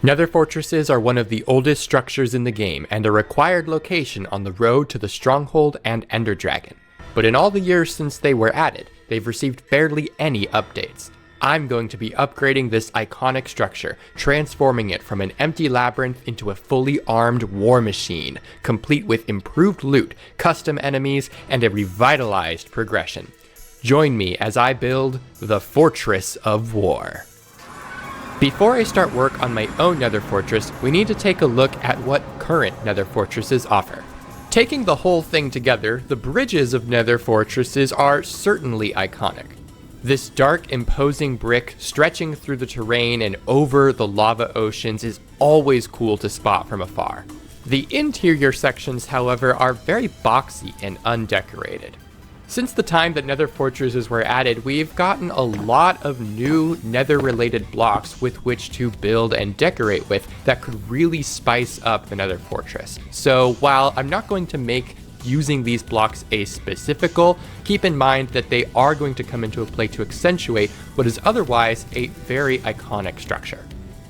Nether fortresses are one of the oldest structures in the game and a required location on the road to the Stronghold and Ender Dragon. But in all the years since they were added, they've received barely any updates. I'm going to be upgrading this iconic structure, transforming it from an empty labyrinth into a fully armed war machine, complete with improved loot, custom enemies, and a revitalized progression. Join me as I build the Fortress of War. Before I start work on my own Nether Fortress, we need to take a look at what current Nether Fortresses offer. Taking the whole thing together, the bridges of Nether Fortresses are certainly iconic. This dark, imposing brick stretching through the terrain and over the lava oceans is always cool to spot from afar. The interior sections, however, are very boxy and undecorated. Since the time that Nether Fortresses were added, we've gotten a lot of new Nether-related blocks with which to build and decorate with that could really spice up the Nether Fortress. So while I'm not going to make using these blocks a specific goal, keep in mind that they are going to come into play to accentuate what is otherwise a very iconic structure.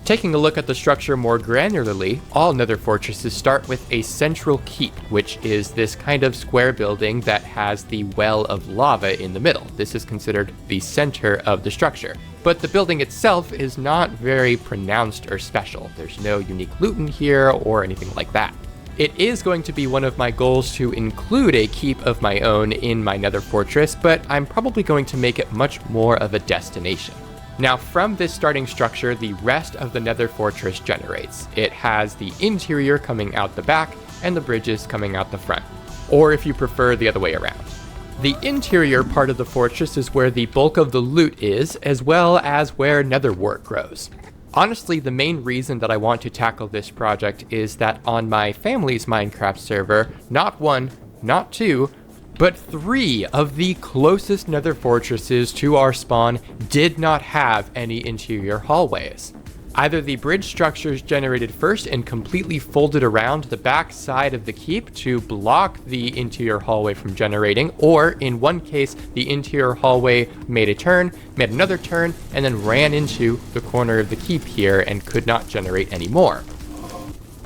Taking a look at the structure more granularly, all Nether Fortresses start with a central keep, which is this kind of square building that has the well of lava in the middle. This is considered the center of the structure. But the building itself is not very pronounced or special. There's no unique loot in here or anything like that. It is going to be one of my goals to include a keep of my own in my Nether Fortress, but I'm probably going to make it much more of a destination. Now, from this starting structure, the rest of the Nether Fortress generates. It has the interior coming out the back and the bridges coming out the front, or if you prefer, the other way around. The interior part of the fortress is where the bulk of the loot is, as well as where nether wart grows. Honestly, the main reason that I want to tackle this project is that on my family's Minecraft server, not one, not two, but 3 of the closest Nether Fortresses to our spawn did not have any interior hallways. Either the bridge structures generated first and completely folded around the back side of the keep to block the interior hallway from generating, or in one case, the interior hallway made a turn, made another turn, and then ran into the corner of the keep here and could not generate anymore.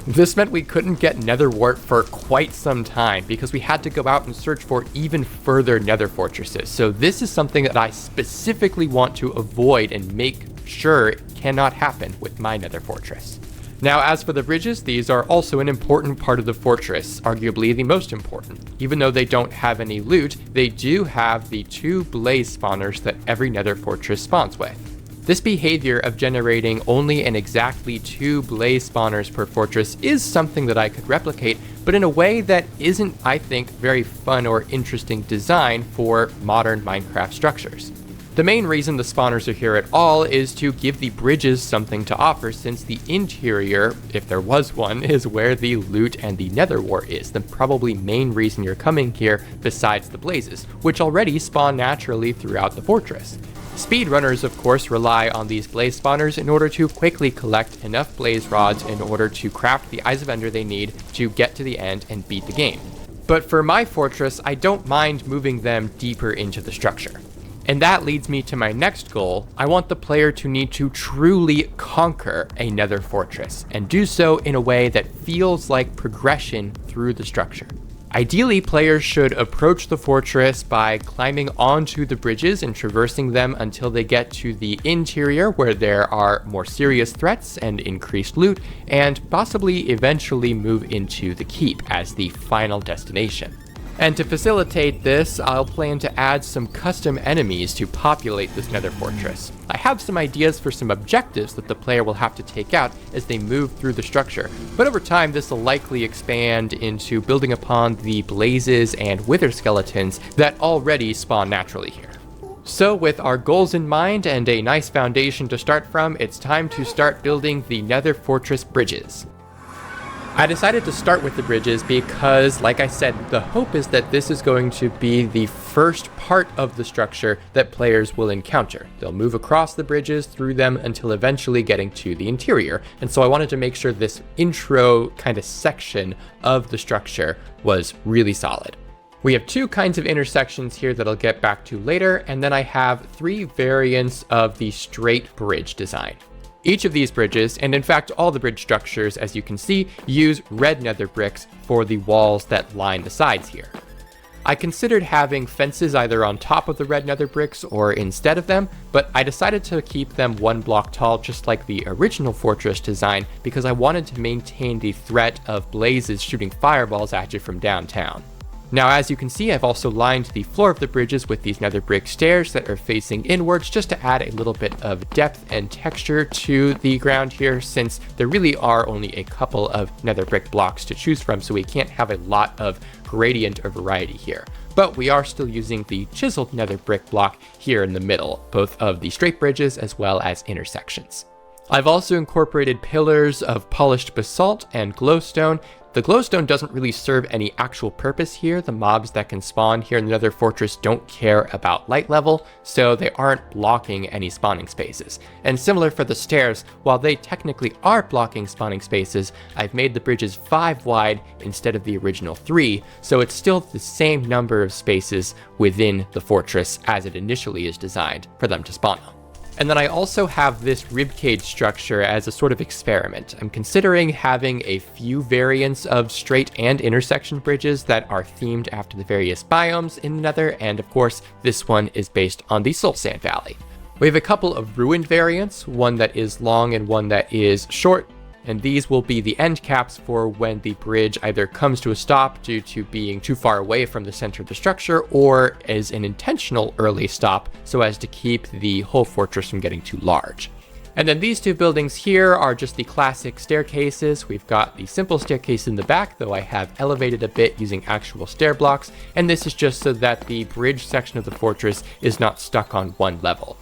This meant we couldn't get nether wart for quite some time because we had to go out and search for even further Nether Fortresses. So this is something that I specifically want to avoid and make sure it cannot happen with my Nether Fortress. Now, as for the bridges, these are also an important part of the fortress, arguably the most important. Even though they don't have any loot, they do have the 2 blaze spawners that every Nether Fortress spawns with. This behavior of generating only and exactly 2 blaze spawners per fortress is something that I could replicate, but in a way that isn't, I think, very fun or interesting design for modern Minecraft structures. The main reason the spawners are here at all is to give the bridges something to offer, since the interior, if there was one, is where the loot and the nether wart is, the probably main reason you're coming here besides the blazes, which already spawn naturally throughout the fortress. Speedrunners, of course, rely on these blaze spawners in order to quickly collect enough blaze rods in order to craft the Eyes of Ender they need to get to the end and beat the game. But for my fortress, I don't mind moving them deeper into the structure. And that leads me to my next goal. I want the player to need to truly conquer a Nether Fortress, and do so in a way that feels like progression through the structure. Ideally, players should approach the fortress by climbing onto the bridges and traversing them until they get to the interior, where there are more serious threats and increased loot, and possibly eventually move into the keep as the final destination. And to facilitate this, I'll plan to add some custom enemies to populate this Nether Fortress. I have some ideas for some objectives that the player will have to take out as they move through the structure, but over time this will likely expand into building upon the blazes and wither skeletons that already spawn naturally here. So with our goals in mind and a nice foundation to start from, it's time to start building the Nether Fortress bridges. I decided to start with the bridges because, like I said, the hope is that this is going to be the first part of the structure that players will encounter. They'll move across the bridges through them until eventually getting to the interior. And so I wanted to make sure this intro kind of section of the structure was really solid. We have 2 kinds of intersections here that I'll get back to later, and then I have 3 variants of the straight bridge design. Each of these bridges, and in fact all the bridge structures as you can see, use red nether bricks for the walls that line the sides here. I considered having fences either on top of the red nether bricks or instead of them, but I decided to keep them 1 block tall just like the original fortress design because I wanted to maintain the threat of blazes shooting fireballs at you from downtown. Now as you can see, I've also lined the floor of the bridges with these nether brick stairs that are facing inwards just to add a little bit of depth and texture to the ground here, since there really are only a couple of nether brick blocks to choose from, so we can't have a lot of gradient or variety here. But we are still using the chiseled nether brick block here in the middle, both of the straight bridges as well as intersections. I've also incorporated pillars of polished basalt and glowstone. The glowstone doesn't really serve any actual purpose here. The mobs that can spawn here in the Nether Fortress don't care about light level, so they aren't blocking any spawning spaces. And similar for the stairs, while they technically are blocking spawning spaces, I've made the bridges 5 wide instead of the original 3, so it's still the same number of spaces within the fortress as it initially is designed for them to spawn on. And then I also have this ribcage structure as a sort of experiment. I'm considering having a few variants of straight and intersection bridges that are themed after the various biomes in the Nether, and of course this one is based on the Soul Sand Valley. We have a couple of ruined variants, one that is long and one that is short, and these will be the end caps for when the bridge either comes to a stop due to being too far away from the center of the structure, or is an intentional early stop so as to keep the whole fortress from getting too large. And then these 2 buildings here are just the classic staircases. We've got the simple staircase in the back, though I have elevated a bit using actual stair blocks, and this is just so that the bridge section of the fortress is not stuck on one level.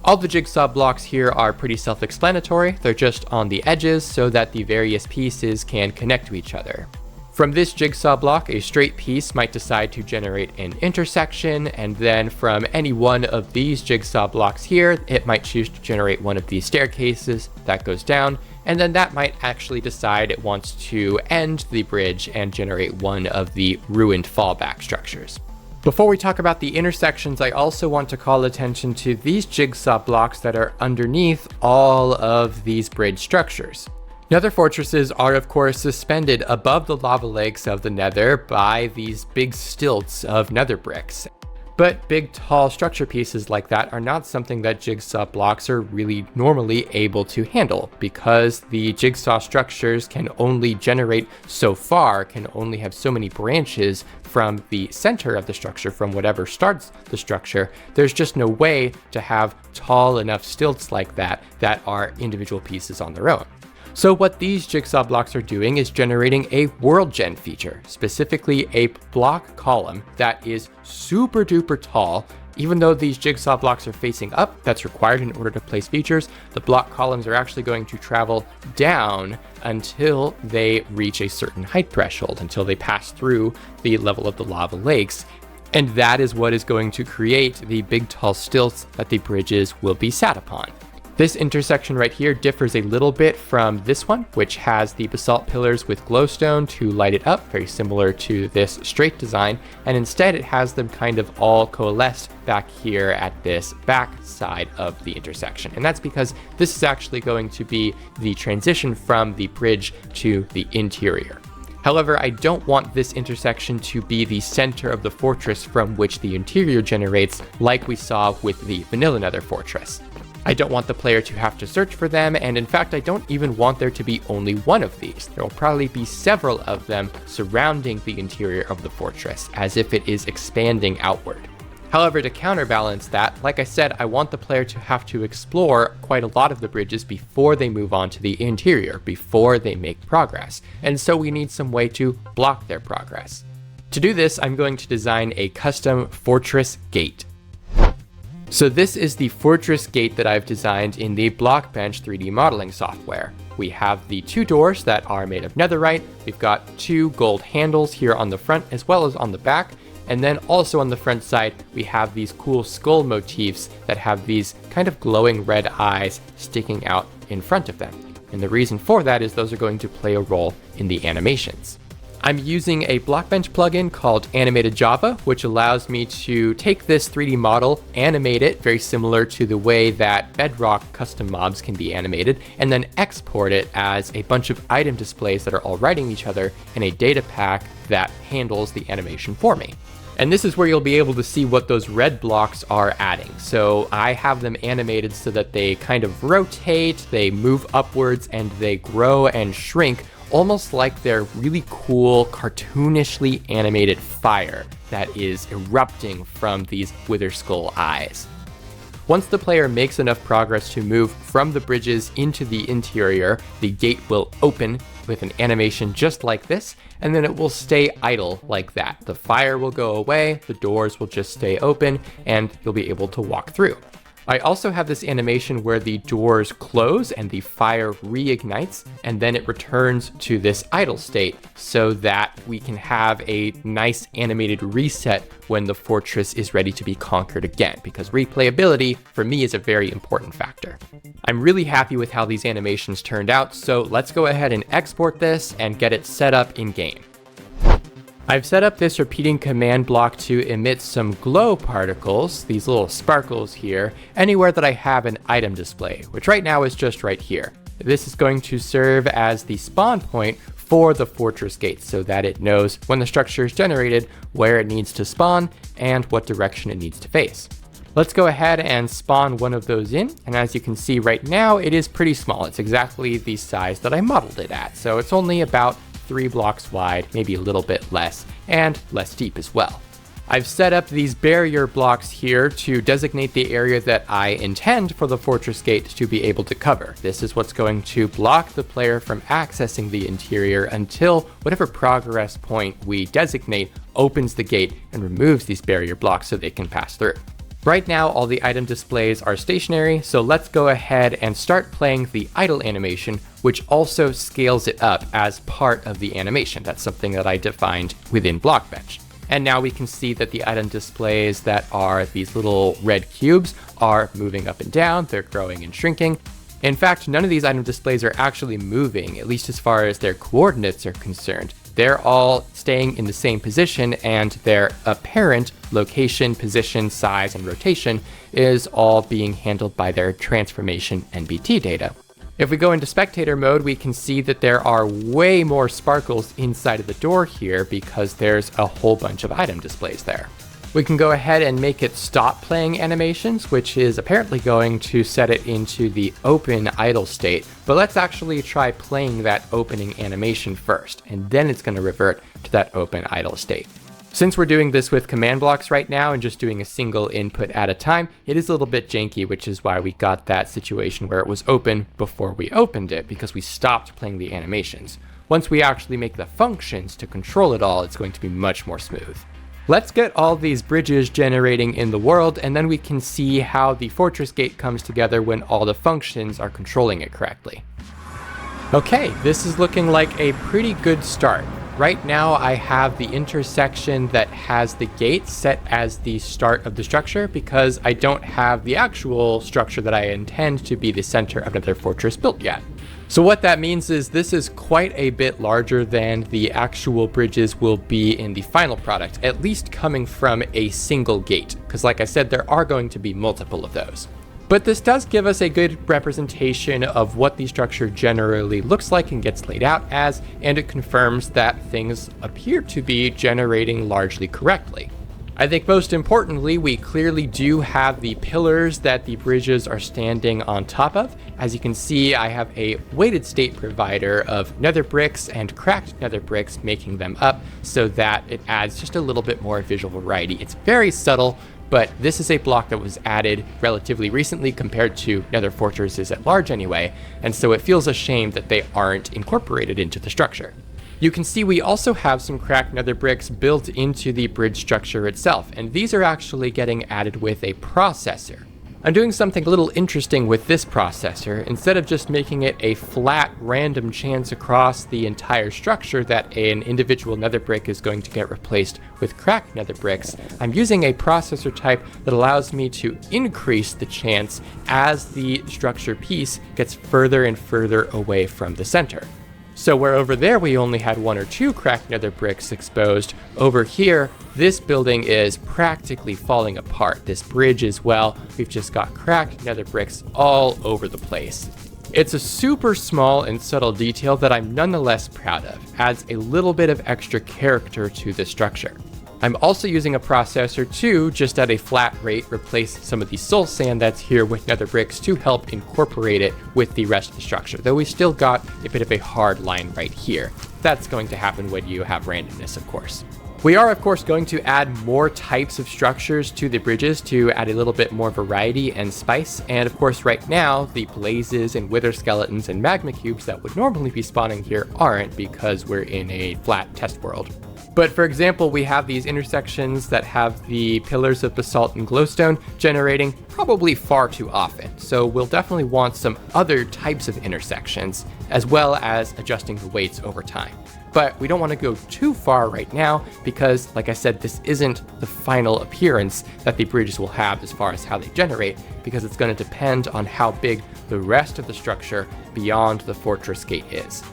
All the jigsaw blocks here are pretty self-explanatory. They're just on the edges so that the various pieces can connect to each other. From this jigsaw block, a straight piece might decide to generate an intersection, and then from any one of these jigsaw blocks here, it might choose to generate one of these staircases that goes down, and then that might actually decide it wants to end the bridge and generate one of the ruined fallback structures. Before we talk about the intersections, I also want to call attention to these jigsaw blocks that are underneath all of these bridge structures. Nether fortresses are of course suspended above the lava lakes of the Nether by these big stilts of nether bricks. But big tall structure pieces like that are not something that jigsaw blocks are really normally able to handle, because the jigsaw structures can only generate so far, can only have so many branches from the center of the structure, from whatever starts the structure. There's just no way to have tall enough stilts like that that are individual pieces on their own. So what these jigsaw blocks are doing is generating a world gen feature, specifically a block column that is super duper tall. Even though these jigsaw blocks are facing up, that's required in order to place features, the block columns are actually going to travel down until they reach a certain height threshold, until they pass through the level of the lava lakes. And that is what is going to create the big tall stilts that the bridges will be sat upon. This intersection right here differs a little bit from this one, which has the basalt pillars with glowstone to light it up, very similar to this straight design, and instead it has them kind of all coalesced back here at this back side of the intersection. And that's because this is actually going to be the transition from the bridge to the interior. However, I don't want this intersection to be the center of the fortress from which the interior generates, like we saw with the vanilla Nether Fortress. I don't want the player to have to search for them, and in fact I don't even want there to be only one of these. There will probably be several of them surrounding the interior of the fortress, as if it is expanding outward. However, to counterbalance that, like I said, I want the player to have to explore quite a lot of the bridges before they move on to the interior, before they make progress, and so we need some way to block their progress. To do this, I'm going to design a custom fortress gate. So this is the fortress gate that I've designed in the Blockbench 3D modeling software. We have the 2 doors that are made of netherite, we've got 2 gold handles here on the front as well as on the back, and then also on the front side we have these cool skull motifs that have these kind of glowing red eyes sticking out in front of them. And the reason for that is those are going to play a role in the animations. I'm using a Blockbench plugin called Animated Java, which allows me to take this 3D model, animate it very similar to the way that Bedrock custom mobs can be animated, and then export it as a bunch of item displays that are all writing each other in a data pack that handles the animation for me. And this is where you'll be able to see what those red blocks are adding. So I have them animated so that they kind of rotate, they move upwards, and they grow and shrink, almost like they're really cool, cartoonishly animated fire that is erupting from these Wither Skull eyes. Once the player makes enough progress to move from the bridges into the interior, the gate will open with an animation just like this, and then it will stay idle like that. The fire will go away, the doors will just stay open, and you'll be able to walk through. I also have this animation where the doors close and the fire reignites, and then it returns to this idle state so that we can have a nice animated reset when the fortress is ready to be conquered again, because replayability for me is a very important factor. I'm really happy with how these animations turned out, so let's go ahead and export this and get it set up in game. I've set up this repeating command block to emit some glow particles, these little sparkles here, anywhere that I have an item display, which right now is just right here. This is going to serve as the spawn point for the fortress gate so that it knows when the structure is generated, where it needs to spawn, and what direction it needs to face. Let's go ahead and spawn one of those in, and as you can see right now, it is pretty small. It's exactly the size that I modeled it at, so it's only about 3 blocks wide, maybe a little bit less, and less deep as well. I've set up these barrier blocks here to designate the area that I intend for the fortress gate to be able to cover. This is what's going to block the player from accessing the interior until whatever progress point we designate opens the gate and removes these barrier blocks so they can pass through. Right now, all the item displays are stationary, so let's go ahead and start playing the idle animation, which also scales it up as part of the animation. That's something that I defined within Blockbench. And now we can see that the item displays that are these little red cubes are moving up and down, they're growing and shrinking. In fact, none of these item displays are actually moving, at least as far as their coordinates are concerned. They're all staying in the same position, and their apparent location, position, size, and rotation is all being handled by their transformation NBT data. If we go into spectator mode, we can see that there are way more sparkles inside of the door here because there's a whole bunch of item displays there. We can go ahead and make it stop playing animations, which is apparently going to set it into the open idle state, but let's actually try playing that opening animation first, and then it's going to revert to that open idle state. Since we're doing this with command blocks right now and just doing a single input at a time, it is a little bit janky, which is why we got that situation where it was open before we opened it, because we stopped playing the animations. Once we actually make the functions to control it all, it's going to be much more smooth. Let's get all these bridges generating in the world, and then we can see how the fortress gate comes together when all the functions are controlling it correctly. Okay, this is looking like a pretty good start. Right now I have the intersection that has the gate set as the start of the structure because I don't have the actual structure that I intend to be the center of Nether Fortress built yet. So what that means is this is quite a bit larger than the actual bridges will be in the final product, at least coming from a single gate, because like I said, there are going to be multiple of those. But this does give us a good representation of what the structure generally looks like and gets laid out as, and it confirms that things appear to be generating largely correctly. I think most importantly, we clearly do have the pillars that the bridges are standing on top of. As you can see, I have a weighted state provider of nether bricks and cracked nether bricks, making them up so that it adds just a little bit more visual variety. It's very subtle, but this is a block that was added relatively recently compared to Nether Fortresses at large anyway, and so it feels a shame that they aren't incorporated into the structure. You can see we also have some cracked nether bricks built into the bridge structure itself, and these are actually getting added with a processor. I'm doing something a little interesting with this processor. Instead of just making it a flat random chance across the entire structure that an individual nether brick is going to get replaced with cracked nether bricks, I'm using a processor type that allows me to increase the chance as the structure piece gets further and further away from the center. So where over there we only had 1 or 2 cracked nether bricks exposed, over here, this building is practically falling apart. This bridge as well, we've just got cracked nether bricks all over the place. It's a super small and subtle detail that I'm nonetheless proud of, adds a little bit of extra character to the structure. I'm also using a processor to, just at a flat rate, replace some of the soul sand that's here with nether bricks to help incorporate it with the rest of the structure, though we still got a bit of a hard line right here. That's going to happen when you have randomness, of course. We are, of course, going to add more types of structures to the bridges to add a little bit more variety and spice, and of course right now, the blazes and wither skeletons and magma cubes that would normally be spawning here aren't because we're in a flat test world. But for example, we have these intersections that have the pillars of basalt and glowstone generating probably far too often. So we'll definitely want some other types of intersections, as well as adjusting the weights over time. But we don't want to go too far right now because, like I said, this isn't the final appearance that the bridges will have as far as how they generate, because it's going to depend on how big the rest of the structure beyond the fortress gate is.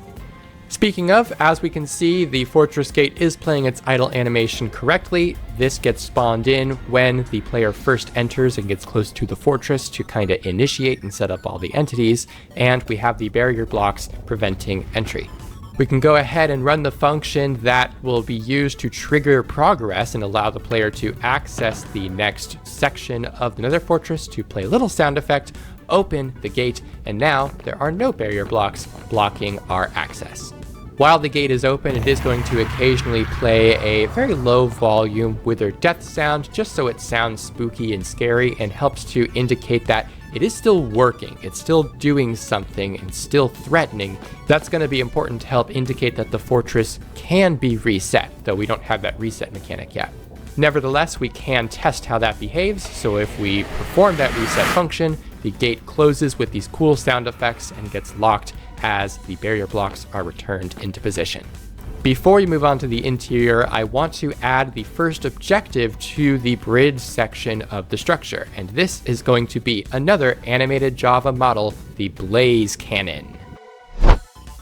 Speaking of, as we can see, the fortress gate is playing its idle animation correctly. This gets spawned in when the player first enters and gets close to the fortress to kind of initiate and set up all the entities, and we have the barrier blocks preventing entry. We can go ahead and run the function that will be used to trigger progress and allow the player to access the next section of the Nether Fortress to play a little sound effect, open the gate, and now there are no barrier blocks blocking our access. While the gate is open, it is going to occasionally play a very low volume wither death sound, just so it sounds spooky and scary and helps to indicate that it is still working, it's still doing something and still threatening. That's going to be important to help indicate that the fortress can be reset, though we don't have that reset mechanic yet. Nevertheless, we can test how that behaves, so if we perform that reset function, the gate closes with these cool sound effects and gets locked as the barrier blocks are returned into position. Before you move on to the interior, I want to add the first objective to the bridge section of the structure, and this is going to be another animated Java model, the Blaze Cannon.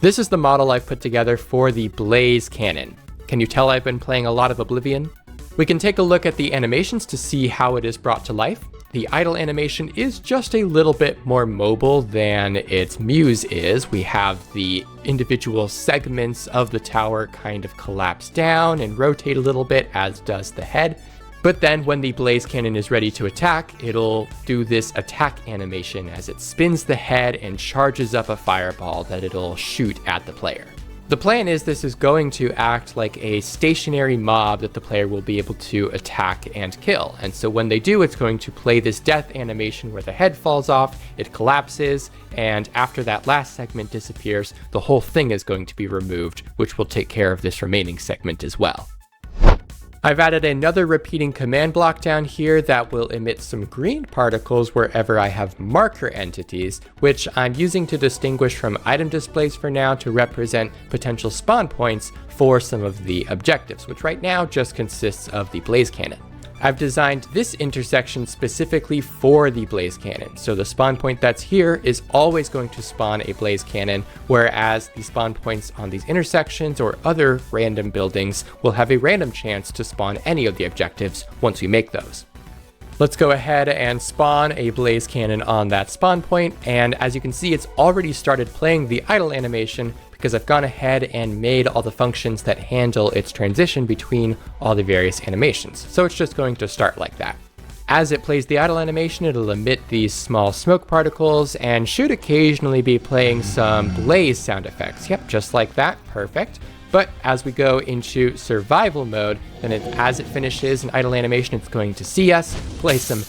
This is the model I've put together for the Blaze Cannon. Can you tell I've been playing a lot of Oblivion? We can take a look at the animations to see how it is brought to life. The idle animation is just a little bit more mobile than its muse is. We have the individual segments of the tower kind of collapse down and rotate a little bit, as does the head. But then when the blaze cannon is ready to attack, it'll do this attack animation as it spins the head and charges up a fireball that it'll shoot at the player. The plan is this is going to act like a stationary mob that the player will be able to attack and kill. And so when they do, it's going to play this death animation where the head falls off, it collapses, and after that last segment disappears, the whole thing is going to be removed, which will take care of this remaining segment as well. I've added another repeating command block down here that will emit some green particles wherever I have marker entities, which I'm using to distinguish from item displays for now to represent potential spawn points for some of the objectives, which right now just consists of the blaze cannon. I've designed this intersection specifically for the blaze cannon, so the spawn point that's here is always going to spawn a blaze cannon, whereas the spawn points on these intersections or other random buildings will have a random chance to spawn any of the objectives once we make those. Let's go ahead and spawn a blaze cannon on that spawn point, and as you can see, it's already started playing the idle animation because I've gone ahead and made all the functions that handle its transition between all the various animations. So it's just going to start like that. As it plays the idle animation, it'll emit these small smoke particles and should occasionally be playing some blaze sound effects. Yep, just like that, perfect. But as we go into survival mode, then as it finishes an idle animation, it's going to see us, play some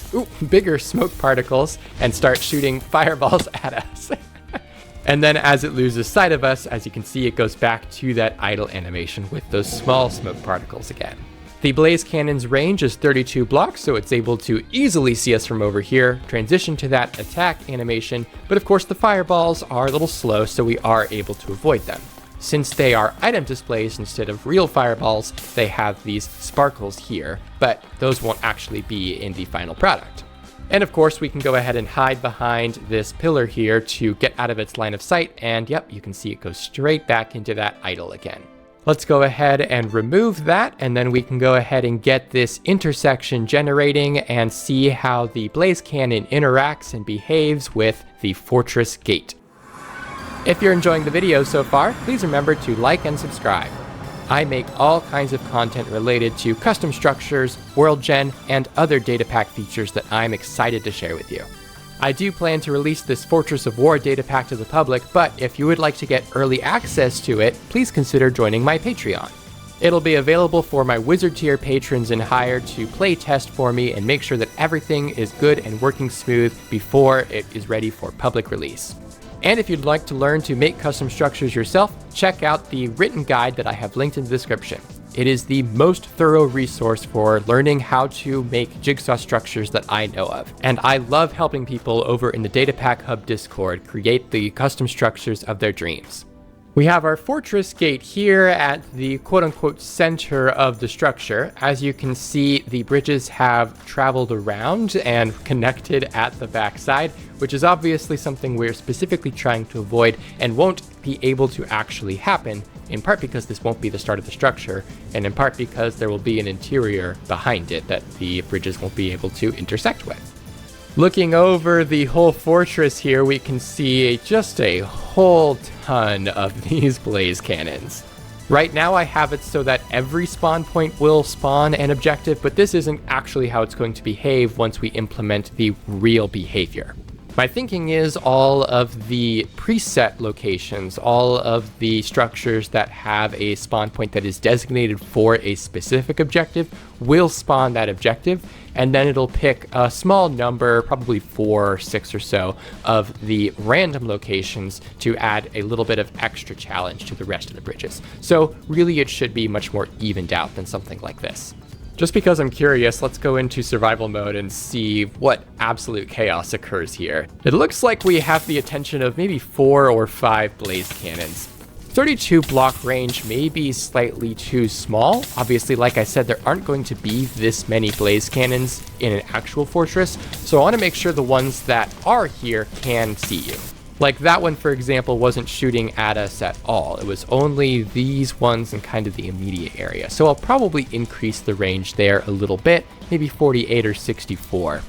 bigger smoke particles, and start shooting fireballs at us. And then as it loses sight of us, as you can see, it goes back to that idle animation with those small smoke particles again. The blaze cannon's range is 32 blocks, so it's able to easily see us from over here, transition to that attack animation, but of course the fireballs are a little slow, so we are able to avoid them. Since they are item displays instead of real fireballs, they have these sparkles here, but those won't actually be in the final product. And of course, we can go ahead and hide behind this pillar here to get out of its line of sight. And yep, you can see it goes straight back into that idol again. Let's go ahead and remove that, and then we can go ahead and get this intersection generating and see how the blaze cannon interacts and behaves with the fortress gate. If you're enjoying the video so far, please remember to like and subscribe. I make all kinds of content related to custom structures, world gen, and other data pack features that I'm excited to share with you. I do plan to release this Fortress of War data pack to the public, but if you would like to get early access to it, please consider joining my Patreon. It'll be available for my Wizard tier patrons and higher to play test for me and make sure that everything is good and working smooth before it is ready for public release. And if you'd like to learn to make custom structures yourself, check out the written guide that I have linked in the description. It is the most thorough resource for learning how to make jigsaw structures that I know of. And I love helping people over in the Datapack Hub Discord create the custom structures of their dreams. We have our fortress gate here at the quote-unquote center of the structure. As you can see, the bridges have traveled around and connected at the backside, which is obviously something we're specifically trying to avoid and won't be able to actually happen, in part because this won't be the start of the structure, and in part because there will be an interior behind it that the bridges won't be able to intersect with. Looking over the whole fortress here, we can see just a whole ton of these blaze cannons. Right now I have it so that every spawn point will spawn an objective, but this isn't actually how it's going to behave once we implement the real behavior. My thinking is all of the preset locations, all of the structures that have a spawn point that is designated for a specific objective will spawn that objective, and then it'll pick a small number, probably 4 or 6 or so, of the random locations to add a little bit of extra challenge to the rest of the bridges. So really it should be much more evened out than something like this. Just because I'm curious, let's go into survival mode and see what absolute chaos occurs here. It looks like we have the attention of maybe 4 or 5 blaze cannons. 32 block range may be slightly too small. Obviously, like I said, there aren't going to be this many blaze cannons in an actual fortress, so I want to make sure the ones that are here can see you. Like that one, for example, wasn't shooting at us at all. It was only these ones in kind of the immediate area. So I'll probably increase the range there a little bit, maybe 48 or 64.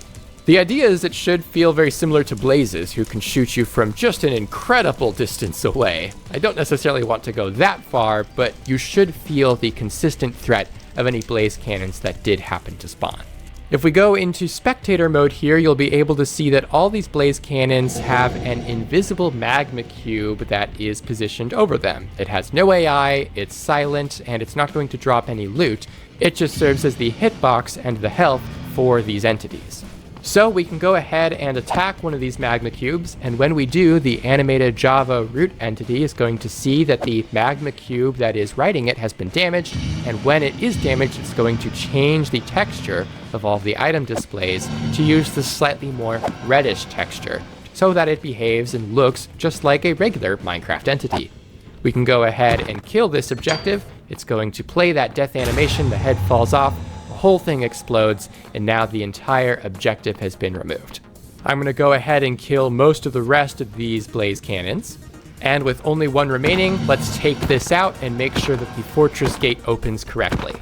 The idea is it should feel very similar to blazes, who can shoot you from just an incredible distance away. I don't necessarily want to go that far, but you should feel the consistent threat of any blaze cannons that did happen to spawn. If we go into spectator mode here, you'll be able to see that all these blaze cannons have an invisible magma cube that is positioned over them. It has no AI, it's silent, and it's not going to drop any loot. It just serves as the hitbox and the health for these entities. So we can go ahead and attack one of these magma cubes, and when we do, the animated Java root entity is going to see that the magma cube that is riding it has been damaged, and when it is damaged, it's going to change the texture of all the item displays to use the slightly more reddish texture, so that it behaves and looks just like a regular Minecraft entity. We can go ahead and kill this objective. It's going to play that death animation, the head falls off, whole thing explodes, and now the entire objective has been removed. I'm going to go ahead and kill most of the rest of these blaze cannons, and with only one remaining, let's take this out and make sure that the fortress gate opens correctly.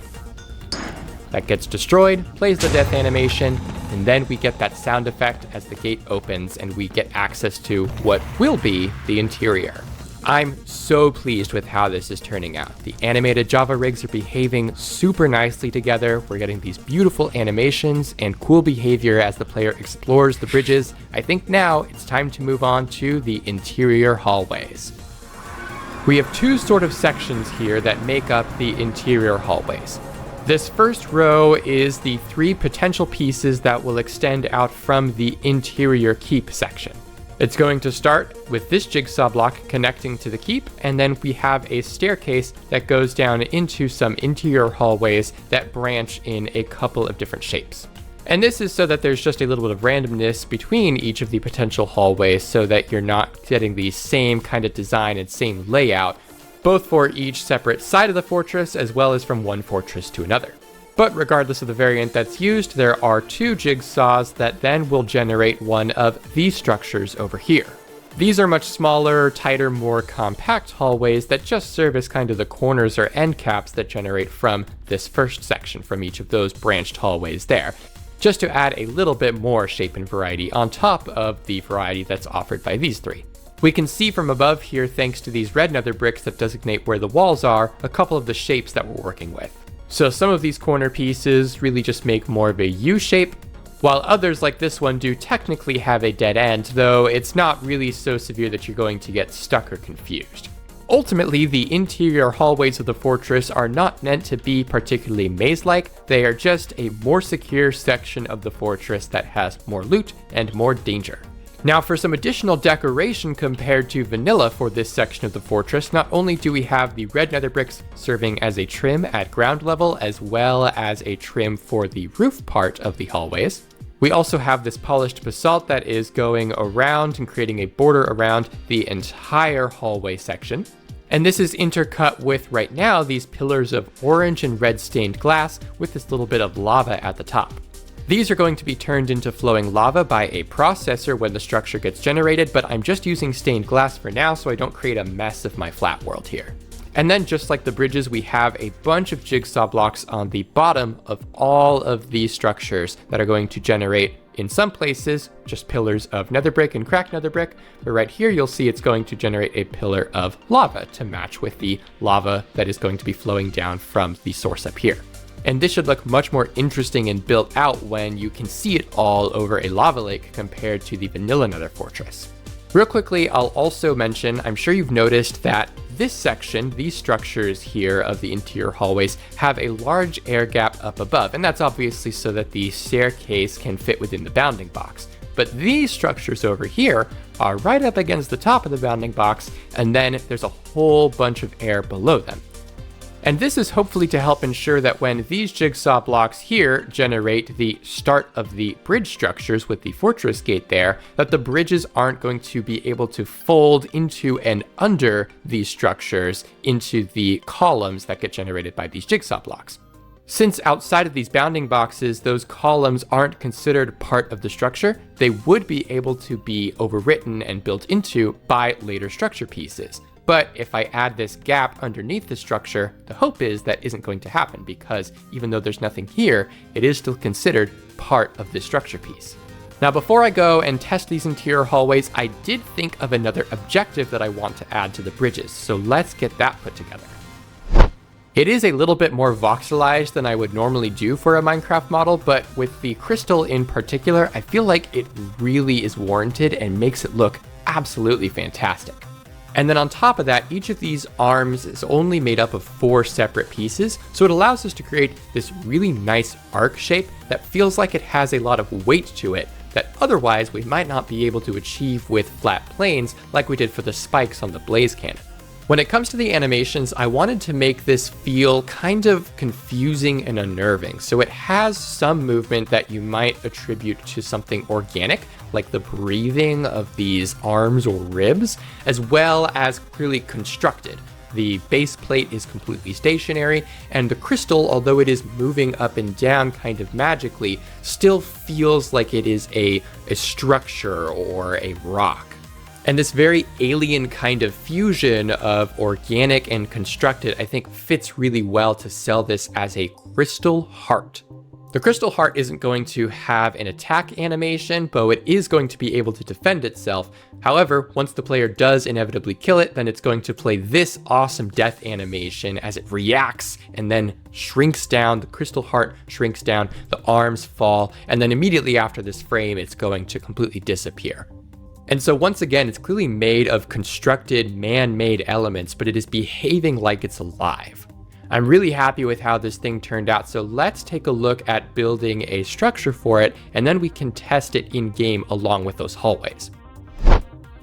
That gets destroyed, plays the death animation, and then we get that sound effect as the gate opens and we get access to what will be the interior. I'm so pleased with how this is turning out. The animated Java rigs are behaving super nicely together. We're getting these beautiful animations and cool behavior as the player explores the bridges. I think now it's time to move on to the interior hallways. We have two sort of sections here that make up the interior hallways. This first row is the 3 potential pieces that will extend out from the interior keep section. It's going to start with this jigsaw block connecting to the keep, and then we have a staircase that goes down into some interior hallways that branch in a couple of different shapes. And this is so that there's just a little bit of randomness between each of the potential hallways so that you're not getting the same kind of design and same layout, both for each separate side of the fortress as well as from one fortress to another. But regardless of the variant that's used, there are 2 jigsaws that then will generate one of these structures over here. These are much smaller, tighter, more compact hallways that just serve as kind of the corners or end caps that generate from this first section from each of those branched hallways there, just to add a little bit more shape and variety on top of the variety that's offered by these 3. We can see from above here, thanks to these red nether bricks that designate where the walls are, a couple of the shapes that we're working with. So some of these corner pieces really just make more of a U shape, while others like this one do technically have a dead end, though it's not really so severe that you're going to get stuck or confused. Ultimately, the interior hallways of the fortress are not meant to be particularly maze-like, they are just a more secure section of the fortress that has more loot and more danger. Now for some additional decoration compared to vanilla for this section of the fortress, not only do we have the red nether bricks serving as a trim at ground level as well as a trim for the roof part of the hallways, we also have this polished basalt that is going around and creating a border around the entire hallway section. And this is intercut with, right now, these pillars of orange and red stained glass with this little bit of lava at the top. These are going to be turned into flowing lava by a processor when the structure gets generated, but I'm just using stained glass for now so I don't create a mess of my flat world here. And then just like the bridges, we have a bunch of jigsaw blocks on the bottom of all of these structures that are going to generate, in some places, just pillars of nether brick and cracked nether brick, but right here you'll see it's going to generate a pillar of lava to match with the lava that is going to be flowing down from the source up here. And this should look much more interesting and built out when you can see it all over a lava lake compared to the vanilla Nether Fortress. Real quickly, I'll also mention, I'm sure you've noticed that this section, these structures here of the interior hallways, have a large air gap up above, and that's obviously so that the staircase can fit within the bounding box. But these structures over here are right up against the top of the bounding box, and then there's a whole bunch of air below them. And this is hopefully to help ensure that when these jigsaw blocks here generate the start of the bridge structures with the fortress gate there, that the bridges aren't going to be able to fold into and under these structures into the columns that get generated by these jigsaw blocks. Since outside of these bounding boxes, those columns aren't considered part of the structure, they would be able to be overwritten and built into by later structure pieces. But if I add this gap underneath the structure, the hope is that isn't going to happen because even though there's nothing here, it is still considered part of this structure piece. Now before I go and test these interior hallways, I did think of another objective that I want to add to the bridges, so let's get that put together. It is a little bit more voxelized than I would normally do for a Minecraft model, but with the crystal in particular, I feel like it really is warranted and makes it look absolutely fantastic. And then on top of that, each of these arms is only made up of 4 separate pieces, so it allows us to create this really nice arc shape that feels like it has a lot of weight to it that otherwise we might not be able to achieve with flat planes like we did for the spikes on the blaze cannon. When it comes to the animations, I wanted to make this feel kind of confusing and unnerving, so it has some movement that you might attribute to something organic, like the breathing of these arms or ribs, as well as clearly constructed. The base plate is completely stationary, and the crystal, although it is moving up and down kind of magically, still feels like it is a structure or a rock. And this very alien kind of fusion of organic and constructed, I think fits really well to sell this as a crystal heart. The crystal heart isn't going to have an attack animation, but it is going to be able to defend itself. However, once the player does inevitably kill it, then it's going to play this awesome death animation as it reacts and then shrinks down. The crystal heart shrinks down, the arms fall, and then immediately after this frame, it's going to completely disappear. And so once again, it's clearly made of constructed man-made elements, but it is behaving like it's alive. I'm really happy with how this thing turned out, so let's take a look at building a structure for it, and then we can test it in-game along with those hallways.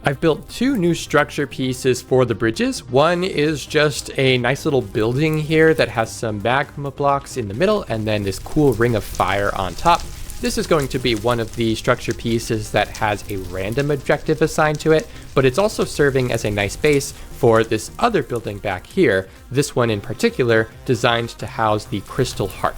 I've built 2 new structure pieces for the bridges. One is just a nice little building here that has some magma blocks in the middle, and then this cool ring of fire on top. This is going to be one of the structure pieces that has a random objective assigned to it, but it's also serving as a nice base for this other building back here, this one in particular, designed to house the crystal heart.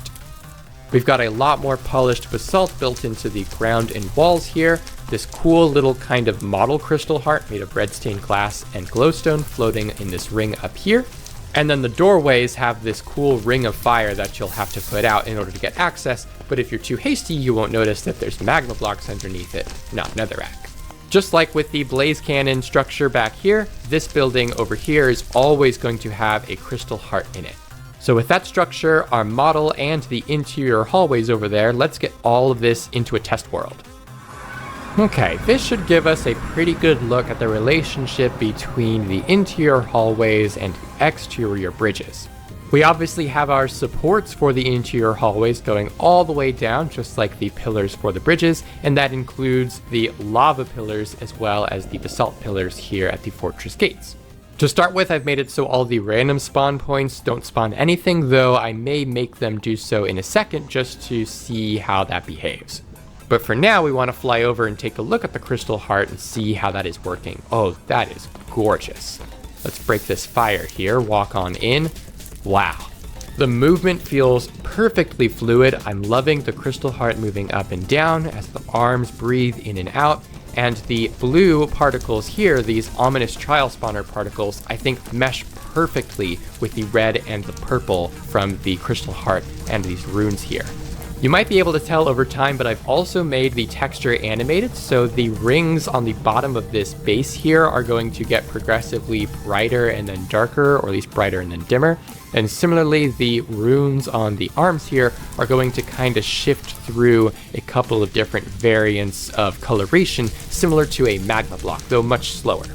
We've got a lot more polished basalt built into the ground and walls here. This cool little kind of model crystal heart made of red stained glass and glowstone floating in this ring up here. And then the doorways have this cool ring of fire that you'll have to put out in order to get access, but if you're too hasty, you won't notice that there's magma blocks underneath it, not netherrack. Just like with the blaze cannon structure back here, this building over here is always going to have a crystal heart in it. So with that structure, our model, and the interior hallways over there, let's get all of this into a test world. Okay, this should give us a pretty good look at the relationship between the interior hallways and exterior bridges. We obviously have our supports for the interior hallways going all the way down, just like the pillars for the bridges, and that includes the lava pillars as well as the basalt pillars here at the fortress gates. To start with, I've made it so all the random spawn points don't spawn anything, though I may make them do so in a second just to see how that behaves. But for now, we want to fly over and take a look at the crystal heart and see how that is working. Oh, that is gorgeous. Let's break this fire here, walk on in. Wow. The movement feels perfectly fluid. I'm loving the crystal heart moving up and down as the arms breathe in and out. And the blue particles here, these ominous trial spawner particles, I think mesh perfectly with the red and the purple from the crystal heart and these runes here. You might be able to tell over time, but I've also made the texture animated, so the rings on the bottom of this base here are going to get progressively brighter and then darker, or at least brighter and then dimmer. And similarly, the runes on the arms here are going to kind of shift through a couple of different variants of coloration, similar to a magma block, though much slower.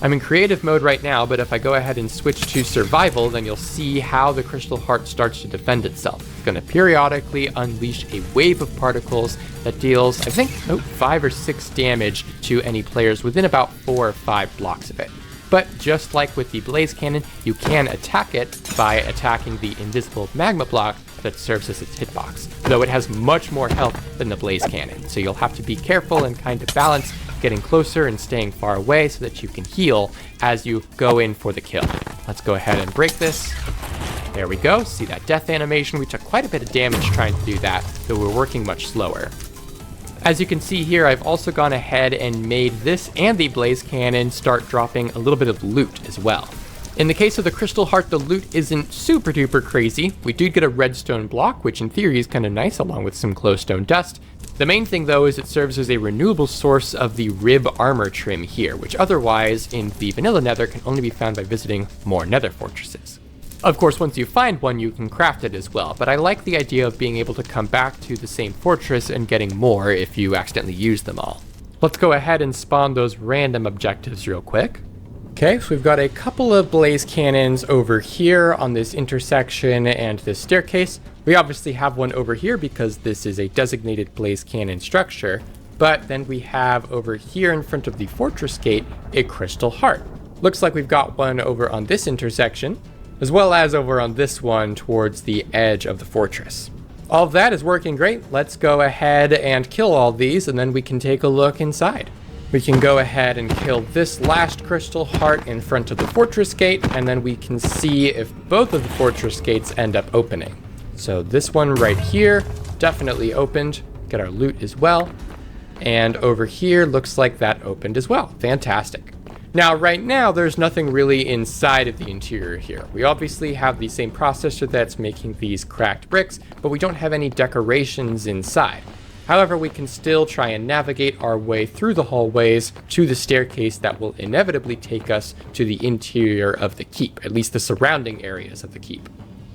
I'm in creative mode right now, but if I go ahead and switch to survival, then you'll see how the crystal heart starts to defend itself. It's going to periodically unleash a wave of particles that deals, I think, 5 or 6 damage to any players within about 4 or 5 blocks of it. But just like with the blaze cannon, you can attack it by attacking the invisible magma block that serves as its hitbox, though it has much more health than the blaze cannon, so you'll have to be careful and kind of balance getting closer and staying far away so that you can heal as you go in for the kill. Let's go ahead and break this. There we go. See that death animation? We took quite a bit of damage trying to do that, though we're working much slower. As you can see here, I've also gone ahead and made this and the blaze cannon start dropping a little bit of loot as well. In the case of the crystal heart, the loot isn't super duper crazy. We do get a redstone block, which in theory is kind of nice, along with some glowstone dust. The main thing though is it serves as a renewable source of the rib armor trim here, which otherwise in the vanilla nether can only be found by visiting more nether fortresses. Of course, once you find one, you can craft it as well, but I like the idea of being able to come back to the same fortress and getting more if you accidentally use them all. Let's go ahead and spawn those random objectives real quick. Okay, so we've got a couple of blaze cannons over here on this intersection and this staircase. We obviously have one over here because this is a designated blaze cannon structure, but then we have over here in front of the fortress gate a crystal heart. Looks like we've got one over on this intersection, as well as over on this one towards the edge of the fortress. All of that is working great. Let's go ahead and kill all these, and then we can take a look inside. We can go ahead and kill this last crystal heart in front of the fortress gate, and then we can see if both of the fortress gates end up opening. So this one right here definitely opened. Get our loot as well. And over here looks like that opened as well. Fantastic. Now, right now, there's nothing really inside of the interior here. We obviously have the same processor that's making these cracked bricks, but we don't have any decorations inside. However, we can still try and navigate our way through the hallways to the staircase that will inevitably take us to the interior of the keep, at least the surrounding areas of the keep.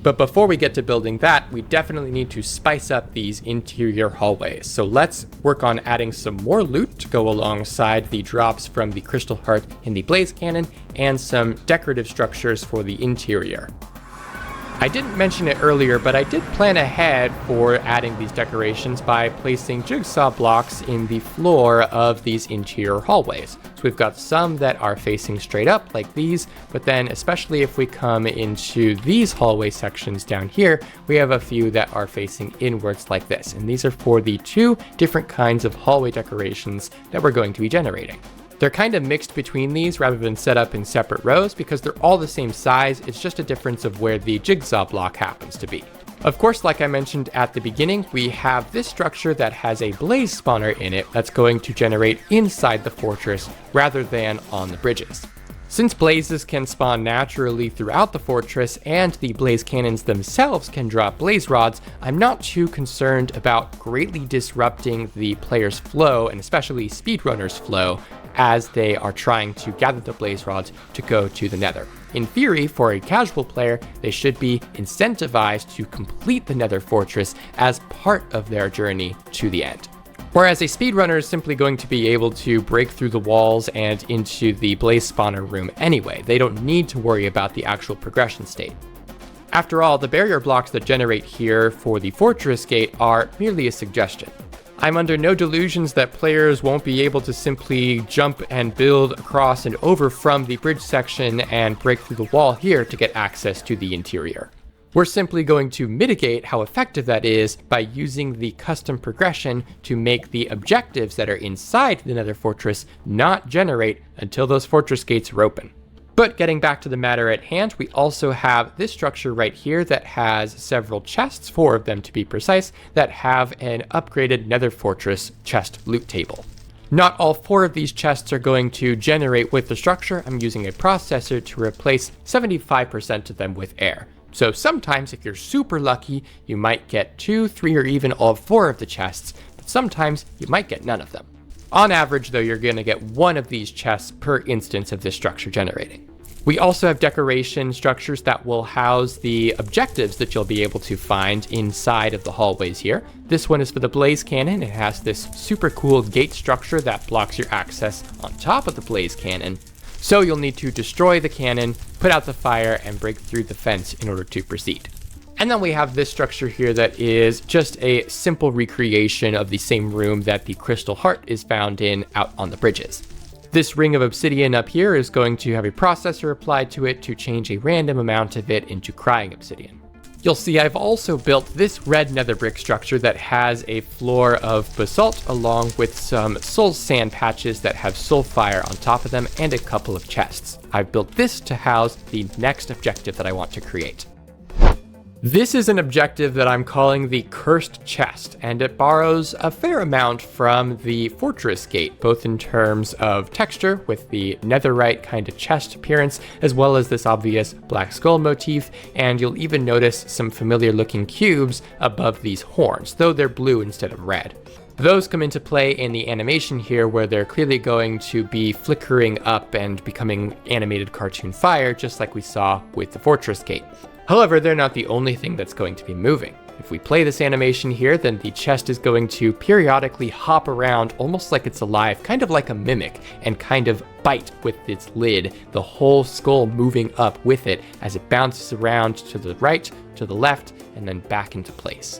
But before we get to building that, we definitely need to spice up these interior hallways. So let's work on adding some more loot to go alongside the drops from the crystal heart in the blaze cannon and some decorative structures for the interior. I didn't mention it earlier, but I did plan ahead for adding these decorations by placing jigsaw blocks in the floor of these interior hallways. So we've got some that are facing straight up like these, but then especially if we come into these hallway sections down here, we have a few that are facing inwards like this. And these are for the 2 different kinds of hallway decorations that we're going to be generating. They're kind of mixed between these rather than set up in separate rows because they're all the same size. It's just a difference of where the jigsaw block happens to be. Of course, like I mentioned at the beginning, we have this structure that has a blaze spawner in it that's going to generate inside the fortress rather than on the bridges. Since blazes can spawn naturally throughout the fortress and the blaze cannons themselves can drop blaze rods, I'm not too concerned about greatly disrupting the player's flow, and especially speedrunners' flow, as they are trying to gather the blaze rods to go to the nether. In theory, for a casual player, they should be incentivized to complete the Nether Fortress as part of their journey to the end. Whereas a speedrunner is simply going to be able to break through the walls and into the blaze spawner room anyway. They don't need to worry about the actual progression state. After all, the barrier blocks that generate here for the fortress gate are merely a suggestion. I'm under no delusions that players won't be able to simply jump and build across and over from the bridge section and break through the wall here to get access to the interior. We're simply going to mitigate how effective that is by using the custom progression to make the objectives that are inside the Nether Fortress not generate until those fortress gates are open. But getting back to the matter at hand, we also have this structure right here that has several chests, 4 of them to be precise, that have an upgraded Nether Fortress chest loot table. Not all 4 of these chests are going to generate with the structure. I'm using a processor to replace 75% of them with air. So sometimes if you're super lucky, you might get 2, 3, or even all 4 of the chests, but sometimes you might get none of them. On average though, you're going to get 1 of these chests per instance of this structure generating. We also have decoration structures that will house the objectives that you'll be able to find inside of the hallways here. This one is for the blaze cannon. It has this super cool gate structure that blocks your access on top of the blaze cannon. So you'll need to destroy the cannon, put out the fire, and break through the fence in order to proceed. And then we have this structure here that is just a simple recreation of the same room that the crystal heart is found in out on the bridges. This ring of obsidian up here is going to have a processor applied to it to change a random amount of it into crying obsidian. You'll see I've also built this red nether brick structure that has a floor of basalt along with some soul sand patches that have soul fire on top of them and a couple of chests. I've built this to house the next objective that I want to create. This is an objective that I'm calling the Cursed Chest, and it borrows a fair amount from the Fortress Gate, both in terms of texture with the netherite kind of chest appearance, as well as this obvious black skull motif, and you'll even notice some familiar looking cubes above these horns, though they're blue instead of red. Those come into play in the animation here where they're clearly going to be flickering up and becoming animated cartoon fire, just like we saw with the Fortress Gate. However, they're not the only thing that's going to be moving. If we play this animation here, then the chest is going to periodically hop around almost like it's alive, kind of like a mimic, and kind of bite with its lid, the whole skull moving up with it as it bounces around to the right, to the left, and then back into place.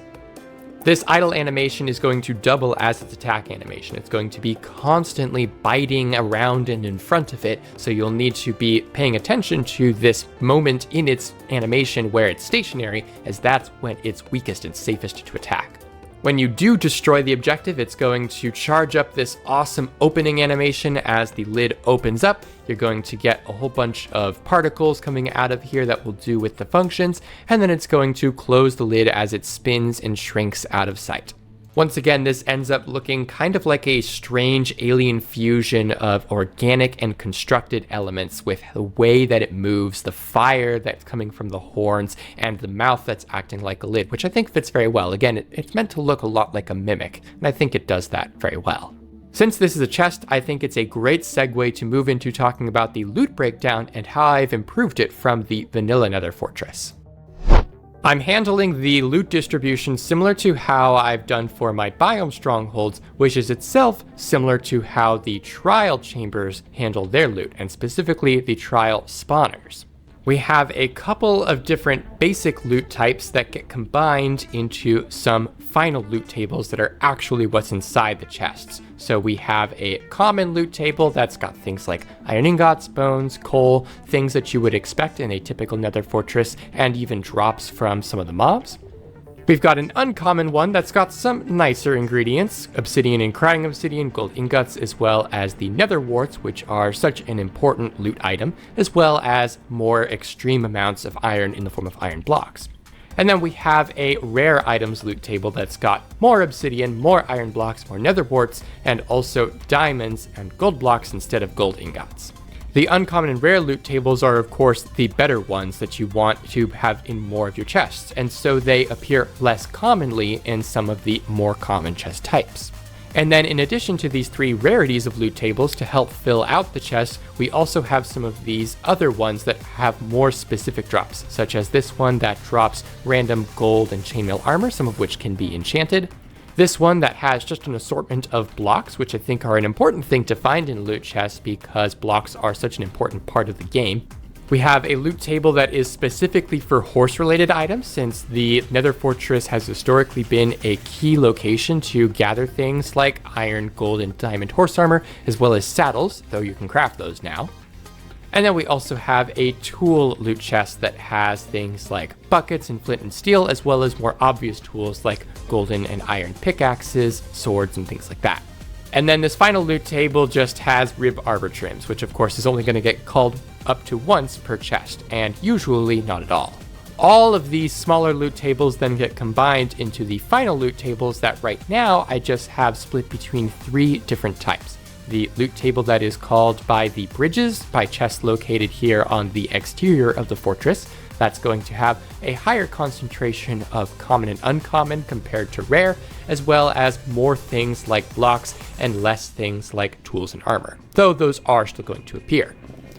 This idle animation is going to double as its attack animation. It's going to be constantly biting around and in front of it, so you'll need to be paying attention to this moment in its animation where it's stationary, as that's when it's weakest and safest to attack. When you do destroy the objective, it's going to charge up this awesome opening animation as the lid opens up. You're going to get a whole bunch of particles coming out of here that will do with the functions, and then it's going to close the lid as it spins and shrinks out of sight. Once again, this ends up looking kind of like a strange alien fusion of organic and constructed elements with the way that it moves, the fire that's coming from the horns, and the mouth that's acting like a lid, which I think fits very well. Again, it's meant to look a lot like a mimic, and I think it does that very well. Since this is a chest, I think it's a great segue to move into talking about the loot breakdown and how I've improved it from the vanilla Nether Fortress. I'm handling the loot distribution similar to how I've done for my biome strongholds, which is itself similar to how the trial chambers handle their loot, and specifically the trial spawners. We have a couple of different basic loot types that get combined into some final loot tables that are actually what's inside the chests. So we have a common loot table that's got things like iron ingots, bones, coal, things that you would expect in a typical Nether Fortress, and even drops from some of the mobs. We've got an uncommon one that's got some nicer ingredients, obsidian and crying obsidian, gold ingots, as well as the nether warts, which are such an important loot item, as well as more extreme amounts of iron in the form of iron blocks. And then we have a rare items loot table that's got more obsidian, more iron blocks, more nether quartz, and also diamonds and gold blocks instead of gold ingots. The uncommon and rare loot tables are of course the better ones that you want to have in more of your chests, and so they appear less commonly in some of the more common chest types. And then in addition to these 3 rarities of loot tables to help fill out the chest, we also have some of these other ones that have more specific drops, such as this one that drops random gold and chainmail armor, some of which can be enchanted. This one that has just an assortment of blocks, which I think are an important thing to find in loot chests because blocks are such an important part of the game. We have a loot table that is specifically for horse-related items, since the Nether Fortress has historically been a key location to gather things like iron, gold, and diamond horse armor, as well as saddles, though you can craft those now. And then we also have a tool loot chest that has things like buckets and flint and steel, as well as more obvious tools like golden and iron pickaxes, swords, and things like that. And then this final loot table just has rib arbor trims, which of course is only going to get called up to once per chest, and usually not at all. All of these smaller loot tables then get combined into the final loot tables that right now I just have split between 3 different types. The loot table that is called by the bridges, by chests located here on the exterior of the fortress. That's going to have a higher concentration of common and uncommon compared to rare, as well as more things like blocks and less things like tools and armor, though those are still going to appear.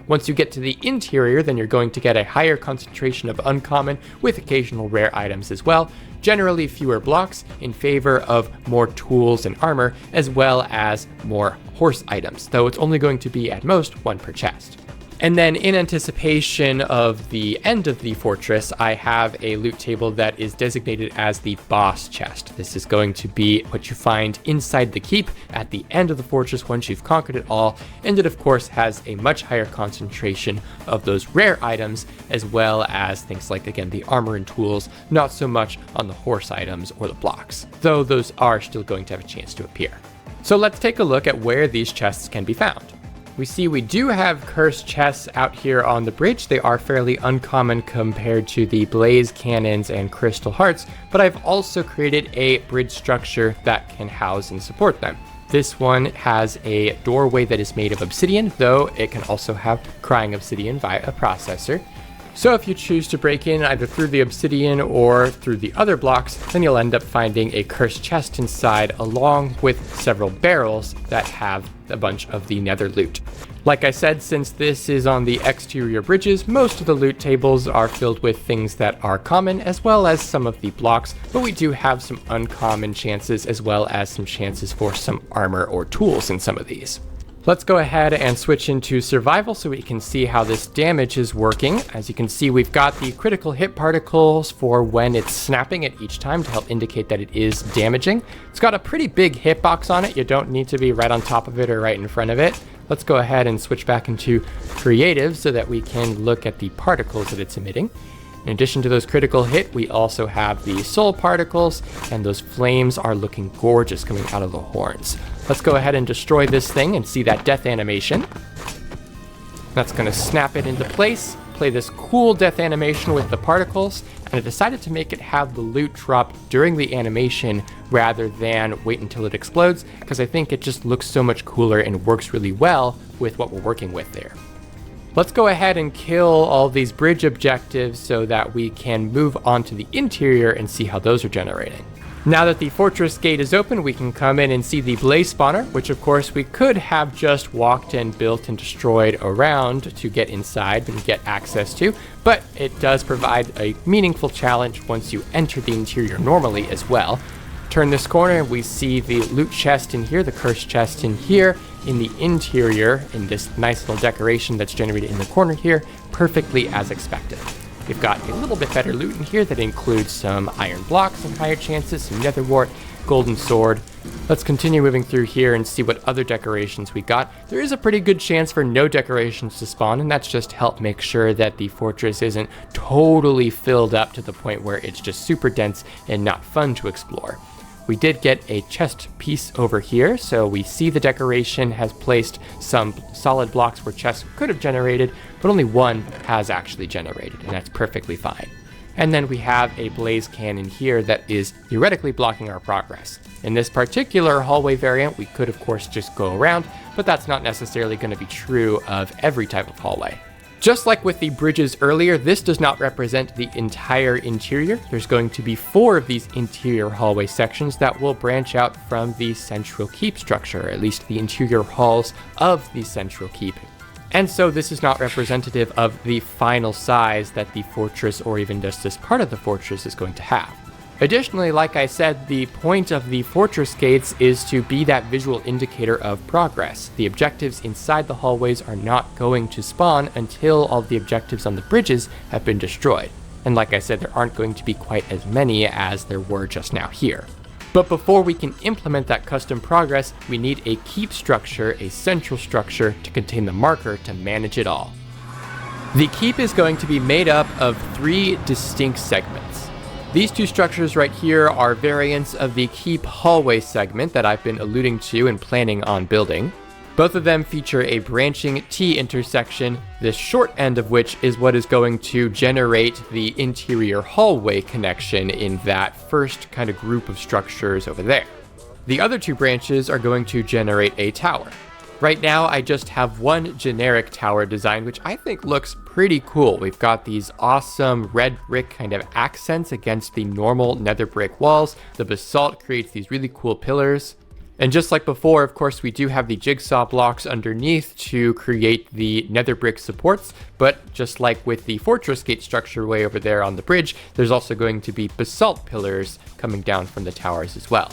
Once you get to the interior, then you're going to get a higher concentration of uncommon with occasional rare items as well, generally fewer blocks in favor of more tools and armor, as well as more horse items, though it's only going to be at most 1 per chest. And then in anticipation of the end of the fortress, I have a loot table that is designated as the boss chest. This is going to be what you find inside the keep at the end of the fortress once you've conquered it all, and it of course has a much higher concentration of those rare items, as well as things like, again, the armor and tools, not so much on the horse items or the blocks, though those are still going to have a chance to appear. So let's take a look at where these chests can be found. We see we do have cursed chests out here on the bridge. They are fairly uncommon compared to the blaze cannons and crystal hearts, but I've also created a bridge structure that can house and support them. This one has a doorway that is made of obsidian, though it can also have crying obsidian via a processor. So if you choose to break in either through the obsidian or through the other blocks, then you'll end up finding a cursed chest inside, along with several barrels that have a bunch of the nether loot. Like I said, since this is on the exterior bridges, most of the loot tables are filled with things that are common, as well as some of the blocks, but we do have some uncommon chances, as well as some chances for some armor or tools in some of these. Let's go ahead and switch into survival so we can see how this damage is working. As you can see, we've got the critical hit particles for when it's snapping at each time to help indicate that it is damaging. It's got a pretty big hitbox on it. You don't need to be right on top of it or right in front of it. Let's go ahead and switch back into creative so that we can look at the particles that it's emitting. In addition to those critical hit, we also have the soul particles, and those flames are looking gorgeous coming out of the horns. Let's go ahead and destroy this thing and see that death animation. That's going to snap it into place, play this cool death animation with the particles, and I decided to make it have the loot drop during the animation rather than wait until it explodes, because I think it just looks so much cooler and works really well with what we're working with there. Let's go ahead and kill all these bridge objectives so that we can move on to the interior and see how those are generating. Now that the fortress gate is open, we can come in and see the blaze spawner, which of course we could have just walked and built and destroyed around to get inside and get access to, but it does provide a meaningful challenge once you enter the interior normally as well. Turn this corner and we see the loot chest in here, the cursed chest in here, in the interior, in this nice little decoration that's generated in the corner here, perfectly as expected. We've got a little bit better loot in here that includes some iron blocks and higher chances, some nether wart, golden sword. Let's continue moving through here and see what other decorations we got. There is a pretty good chance for no decorations to spawn, and that's just to help make sure that the fortress isn't totally filled up to the point where it's just super dense and not fun to explore. We did get a chest piece over here, so we see the decoration has placed some solid blocks where chests could have generated, but only one has actually generated, and that's perfectly fine. And then we have a blaze cannon here that is theoretically blocking our progress. In this particular hallway variant, we could of course just go around, but that's not necessarily going to be true of every type of hallway. Just like with the bridges earlier, this does not represent the entire interior. There's going to be 4 of these interior hallway sections that will branch out from the central keep structure, or at least the interior halls of the central keep. And so this is not representative of the final size that the fortress, or even just this part of the fortress, is going to have. Additionally, like I said, the point of the fortress gates is to be that visual indicator of progress. The objectives inside the hallways are not going to spawn until all the objectives on the bridges have been destroyed. And like I said, there aren't going to be quite as many as there were just now here. But before we can implement that custom progress, we need a keep structure, a central structure, to contain the marker to manage it all. The keep is going to be made up of 3 distinct segments. These 2 structures right here are variants of the keep hallway segment that I've been alluding to and planning on building. Both of them feature a branching T intersection, this short end of which is what is going to generate the interior hallway connection in that first kind of group of structures over there. The other 2 branches are going to generate a tower. Right now, I just have one generic tower design, which I think looks pretty cool. We've got these awesome red brick kind of accents against the normal nether brick walls. The basalt creates these really cool pillars. And just like before, of course, we do have the jigsaw blocks underneath to create the nether brick supports. But just like with the fortress gate structure way over there on the bridge, there's also going to be basalt pillars coming down from the towers as well.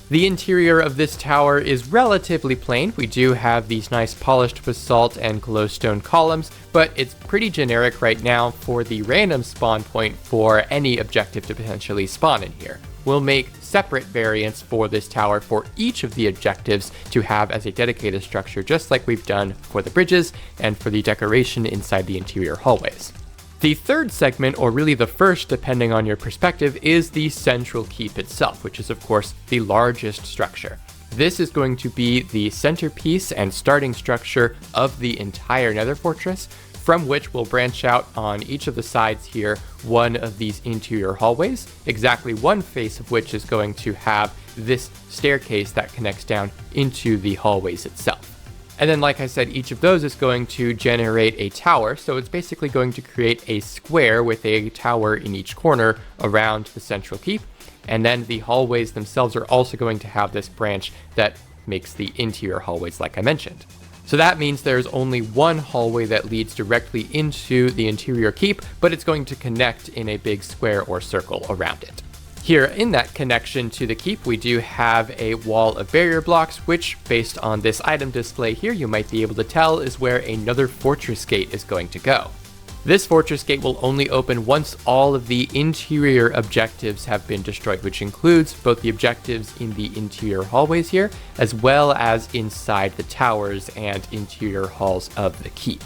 The interior of this tower is relatively plain. We do have these nice polished basalt and glowstone columns, but it's pretty generic right now for the random spawn point for any objective to potentially spawn in here. We'll make separate variants for this tower for each of the objectives to have as a dedicated structure, just like we've done for the bridges and for the decoration inside the interior hallways. The third segment, or really the first depending on your perspective, is the central keep itself, which is of course the largest structure. This is going to be the centerpiece and starting structure of the entire Nether Fortress, from which will branch out on each of the sides here one of these interior hallways, exactly one face of which is going to have this staircase that connects down into the hallways itself. And then, like I said, each of those is going to generate a tower, so it's basically going to create a square with a tower in each corner around the central keep. And then the hallways themselves are also going to have this branch that makes the interior hallways, like I mentioned. So that means there's only one hallway that leads directly into the interior keep, but it's going to connect in a big square or circle around it. Here in that connection to the keep, we do have a wall of barrier blocks, which, based on this item display here, you might be able to tell is where another fortress gate is going to go. This fortress gate will only open once all of the interior objectives have been destroyed, which includes both the objectives in the interior hallways here, as well as inside the towers and interior halls of the keep.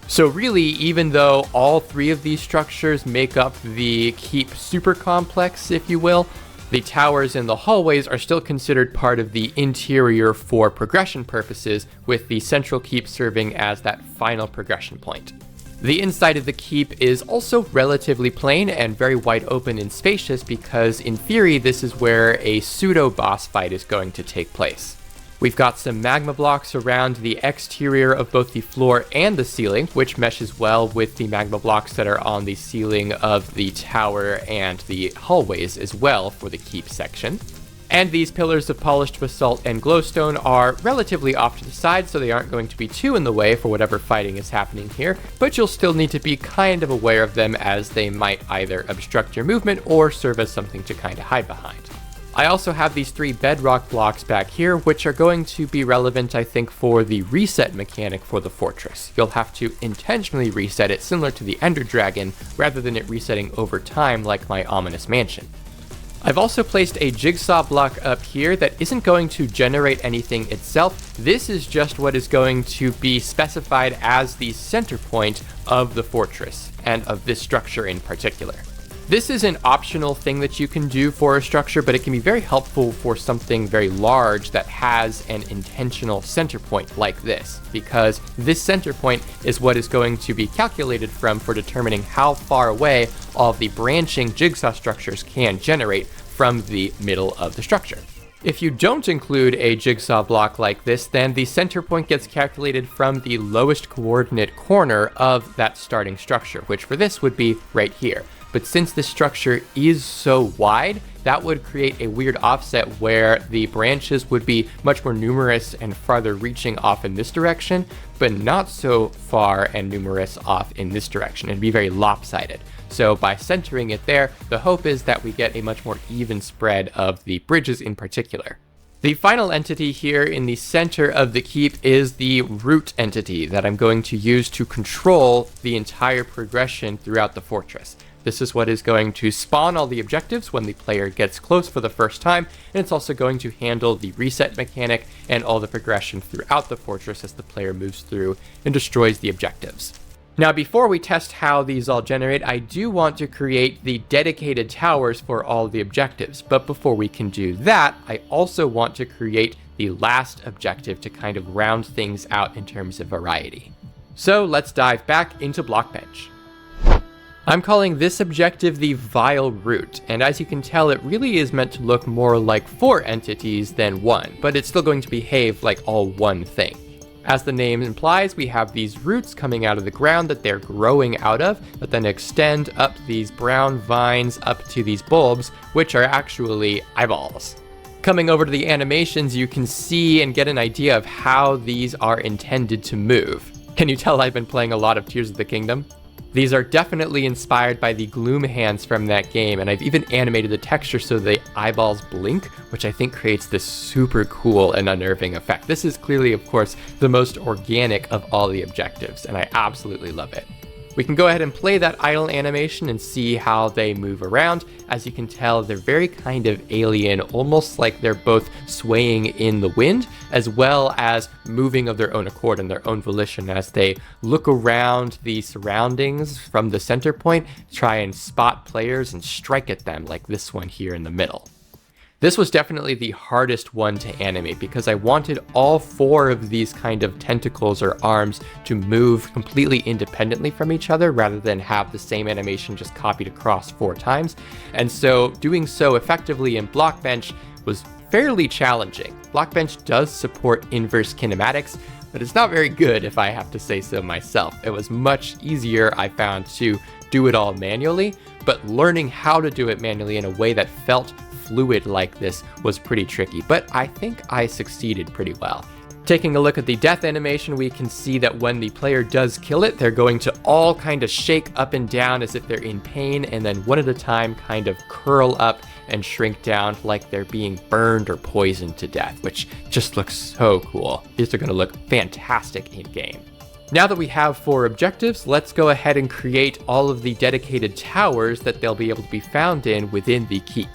So really, even though all 3 of these structures make up the keep super complex, if you will, the towers and the hallways are still considered part of the interior for progression purposes, with the central keep serving as that final progression point. The inside of the keep is also relatively plain and very wide open and spacious because, in theory, this is where a pseudo-boss fight is going to take place. We've got some magma blocks around the exterior of both the floor and the ceiling, which meshes well with the magma blocks that are on the ceiling of the tower and the hallways as well for the keep section. And these pillars of polished basalt and glowstone are relatively off to the side, so they aren't going to be too in the way for whatever fighting is happening here, but you'll still need to be kind of aware of them as they might either obstruct your movement or serve as something to kind of hide behind. I also have these 3 bedrock blocks back here, which are going to be relevant, I think, for the reset mechanic for the fortress. You'll have to intentionally reset it similar to the Ender Dragon, rather than it resetting over time like my ominous mansion. I've also placed a jigsaw block up here that isn't going to generate anything itself. This is just what is going to be specified as the center point of the fortress, and of this structure in particular. This is an optional thing that you can do for a structure, but it can be very helpful for something very large that has an intentional center point like this, because this center point is what is going to be calculated from for determining how far away all of the branching jigsaw structures can generate from the middle of the structure. If you don't include a jigsaw block like this, then the center point gets calculated from the lowest coordinate corner of that starting structure, which for this would be right here. But since this structure is so wide, that would create a weird offset where the branches would be much more numerous and farther reaching off in this direction, but not so far and numerous off in this direction. It'd be very lopsided. So by centering it there, the hope is that we get a much more even spread of the bridges in particular. The final entity here in the center of the keep is the root entity that I'm going to use to control the entire progression throughout the fortress. This is what is going to spawn all the objectives when the player gets close for the first time, and it's also going to handle the reset mechanic and all the progression throughout the fortress as the player moves through and destroys the objectives. Now, before we test how these all generate, I do want to create the dedicated towers for all the objectives, but before we can do that, I also want to create the last objective to kind of round things out in terms of variety. So let's dive back into Blockbench. I'm calling this objective the Vile Root, and as you can tell, it really is meant to look more like 4 entities than 1, but it's still going to behave like all one thing. As the name implies, we have these roots coming out of the ground that they're growing out of, that then extend up these brown vines up to these bulbs, which are actually eyeballs. Coming over to the animations, you can see and get an idea of how these are intended to move. Can you tell I've been playing a lot of Tears of the Kingdom? These are definitely inspired by the Gloom hands from that game, and I've even animated the texture so the eyeballs blink, which I think creates this super cool and unnerving effect. This is clearly, of course, the most organic of all the objectives, and I absolutely love it. We can go ahead and play that idle animation and see how they move around. As you can tell, they're very kind of alien, almost like they're both swaying in the wind, as well as moving of their own accord and their own volition as they look around the surroundings from the center point, try and spot players and strike at them like this one here in the middle. This was definitely the hardest one to animate because I wanted all 4 of these kind of tentacles or arms to move completely independently from each other rather than have the same animation just copied across 4 times. And so doing so effectively in Blockbench was fairly challenging. Blockbench does support inverse kinematics, but it's not very good if I have to say so myself. It was much easier, I found, to do it all manually, but learning how to do it manually in a way that felt fluid like this was pretty tricky, but I think I succeeded pretty well. Taking a look at the death animation, we can see that when the player does kill it, they're going to all kind of shake up and down as if they're in pain, and then one at a time kind of curl up and shrink down like they're being burned or poisoned to death, which just looks so cool. These are going to look fantastic in game. Now that we have 4 objectives, let's go ahead and create all of the dedicated towers that they'll be able to be found in within the keep.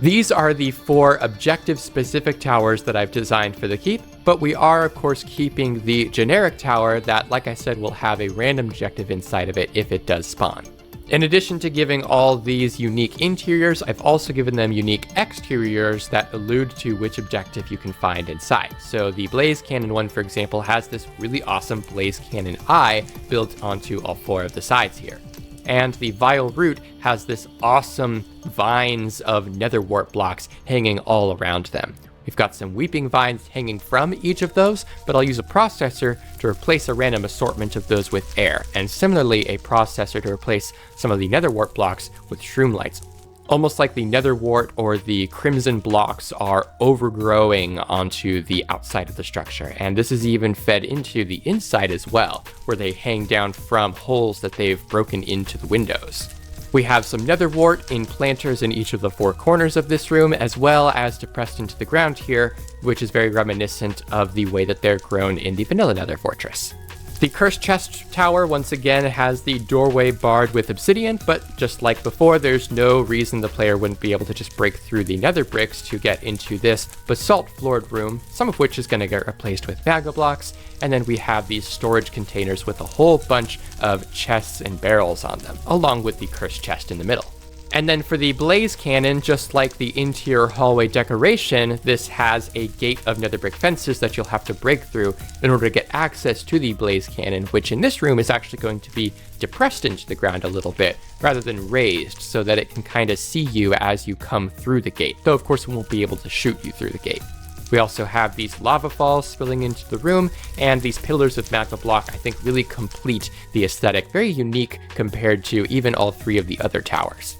These are the 4 objective-specific towers that I've designed for the keep, but we are, of course, keeping the generic tower that, like I said, will have a random objective inside of it if it does spawn. In addition to giving all these unique interiors, I've also given them unique exteriors that allude to which objective you can find inside. So the Blaze Cannon one, for example, has this really awesome Blaze Cannon eye built onto all 4 of the sides here. And the Vile Root has this awesome vines of nether wart blocks hanging all around them. We've got some weeping vines hanging from each of those, but I'll use a processor to replace a random assortment of those with air, and similarly a processor to replace some of the nether wart blocks with shroom lights. Almost like the nether wart or the crimson blocks are overgrowing onto the outside of the structure, and this is even fed into the inside as well, where they hang down from holes that they've broken into the windows. We have some nether wart in planters in each of the 4 corners of this room, as well as depressed into the ground here, which is very reminiscent of the way that they're grown in the vanilla Nether Fortress. The Cursed Chest Tower once again has the doorway barred with obsidian, but just like before, there's no reason the player wouldn't be able to just break through the nether bricks to get into this basalt floored room, some of which is going to get replaced with magma blocks, and then we have these storage containers with a whole bunch of chests and barrels on them, along with the cursed chest in the middle. And then for the blaze cannon, just like the interior hallway decoration, this has a gate of nether brick fences that you'll have to break through in order to get access to the blaze cannon, which in this room is actually going to be depressed into the ground a little bit rather than raised, so that it can kind of see you as you come through the gate, though of course it won't be able to shoot you through the gate. We also have these lava falls spilling into the room, and these pillars of magma block I think really complete the aesthetic, very unique compared to even all three of the other towers.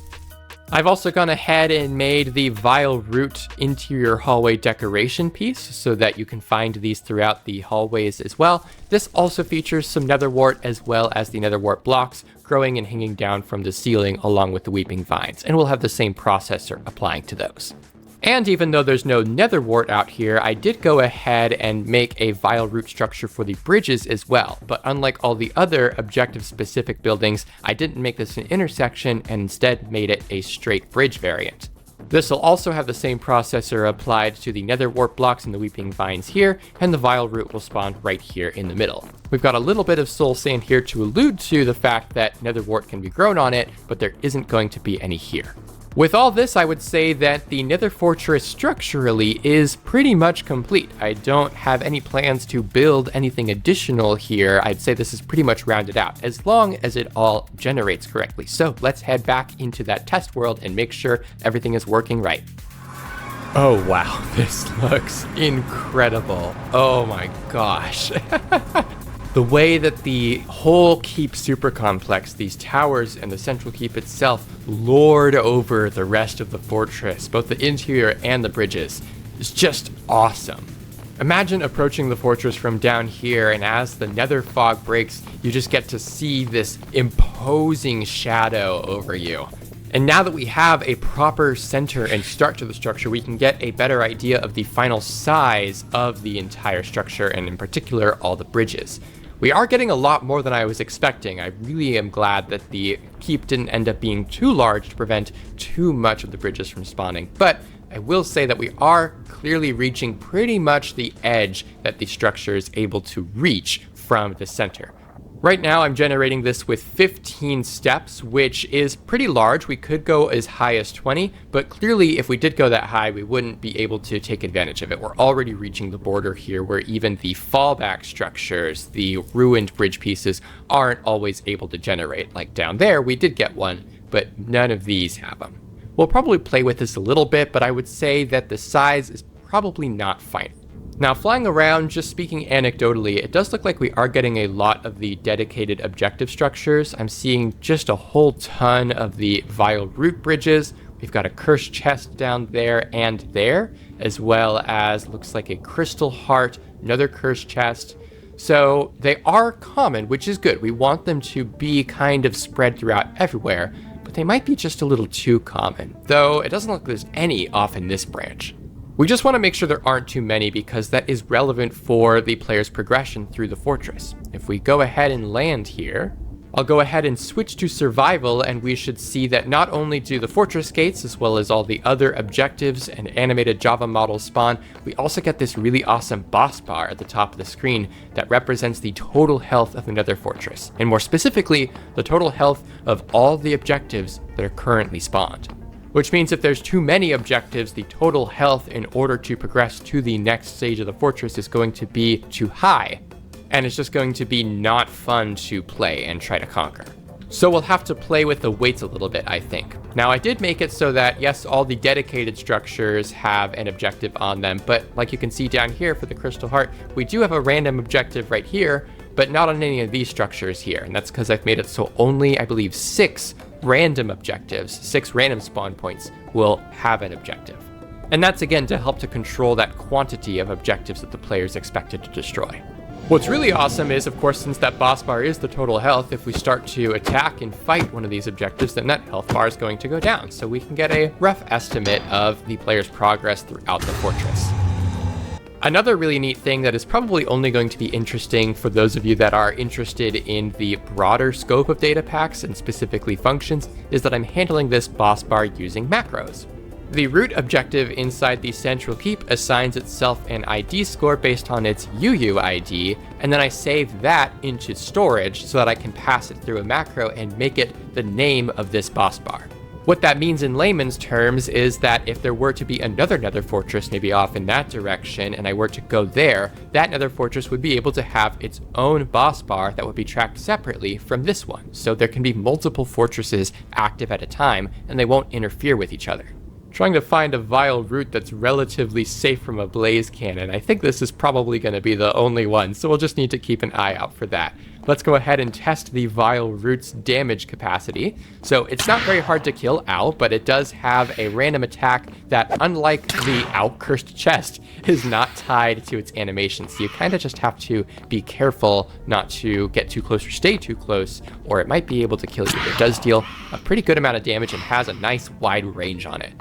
I've also gone ahead and made the Vile Root interior hallway decoration piece so that you can find these throughout the hallways as well. This also features some nether wart as well as the nether wart blocks growing and hanging down from the ceiling along with the weeping vines, and we'll have the same processor applying to those. And even though there's no nether wart out here, I did go ahead and make a vile root structure for the bridges as well. But unlike all the other objective-specific buildings, I didn't make this an intersection and instead made it a straight bridge variant. This will also have the same processor applied to the nether wart blocks and the weeping vines here, and the vile root will spawn right here in the middle. We've got a little bit of soul sand here to allude to the fact that nether wart can be grown on it, but there isn't going to be any here. With all this, I would say that the Nether Fortress structurally is pretty much complete. I don't have any plans to build anything additional here. I'd say this is pretty much rounded out, as long as it all generates correctly. So let's head back into that test world and make sure everything is working right. Oh wow, this looks incredible. Oh my gosh. The way that the whole keep super complex, these towers and the central keep itself, lord over the rest of the fortress, both the interior and the bridges, is just awesome. Imagine approaching the fortress from down here, and as the nether fog breaks, you just get to see this imposing shadow over you. And now that we have a proper center and start to the structure, we can get a better idea of the final size of the entire structure, and in particular, all the bridges. We are getting a lot more than I was expecting. I really am glad that the keep didn't end up being too large to prevent too much of the bridges from spawning. But I will say that we are clearly reaching pretty much the edge that the structure is able to reach from the center. Right now I'm generating this with 15 steps, which is pretty large. We could go as high as 20, but clearly if we did go that high, we wouldn't be able to take advantage of it. We're already reaching the border here where even the fallback structures, the ruined bridge pieces, aren't always able to generate. Like down there, we did get one, but none of these have them. We'll probably play with this a little bit, but I would say that the size is probably not final. Now, flying around, just speaking anecdotally, it does look like we are getting a lot of the dedicated objective structures. I'm seeing just a whole ton of the vile root bridges. We've got a cursed chest down there and there, as well as looks like a crystal heart, another cursed chest. So they are common, which is good. We want them to be kind of spread throughout everywhere, but they might be just a little too common, though it doesn't look like there's any off in this branch. We just want to make sure there aren't too many because that is relevant for the player's progression through the fortress. If we go ahead and land here, I'll go ahead and switch to survival, and we should see that not only do the fortress gates as well as all the other objectives and animated Java models spawn, we also get this really awesome boss bar at the top of the screen that represents the total health of the Nether Fortress, and more specifically, the total health of all the objectives that are currently spawned. Which means if there's too many objectives, the total health in order to progress to the next stage of the fortress is going to be too high, and it's just going to be not fun to play and try to conquer. So we'll have to play with the weights a little bit, I think. Now I did make it so that, yes, all the dedicated structures have an objective on them, but like you can see down here for the Crystal Heart, we do have a random objective right here, but not on any of these structures here, and that's because I've made it so only, I believe, 6 random objectives, 6 random spawn points will have an objective. And that's again to help to control that quantity of objectives that the player is expected to destroy. What's really awesome is, of course, since that boss bar is the total health, if we start to attack and fight one of these objectives, then that health bar is going to go down, so we can get a rough estimate of the player's progress throughout the fortress. Another really neat thing that is probably only going to be interesting for those of you that are interested in the broader scope of data packs and specifically functions is that I'm handling this boss bar using macros. The root objective inside the central keep assigns itself an ID score based on its UUID, and then I save that into storage so that I can pass it through a macro and make it the name of this boss bar. What that means in layman's terms is that if there were to be another Nether Fortress maybe off in that direction and I were to go there, that Nether Fortress would be able to have its own boss bar that would be tracked separately from this one. So there can be multiple fortresses active at a time and they won't interfere with each other. Trying to find a vile root that's relatively safe from a blaze cannon. I think this is probably going to be the only one, so we'll just need to keep an eye out for that. Let's go ahead and test the vile root's damage capacity. So it's not very hard to kill Ow, but it does have a random attack that, unlike the Ow cursed chest, is not tied to its animation. So you kind of just have to be careful not to get too close or stay too close, or it might be able to kill you. It does deal a pretty good amount of damage and has a nice wide range on it.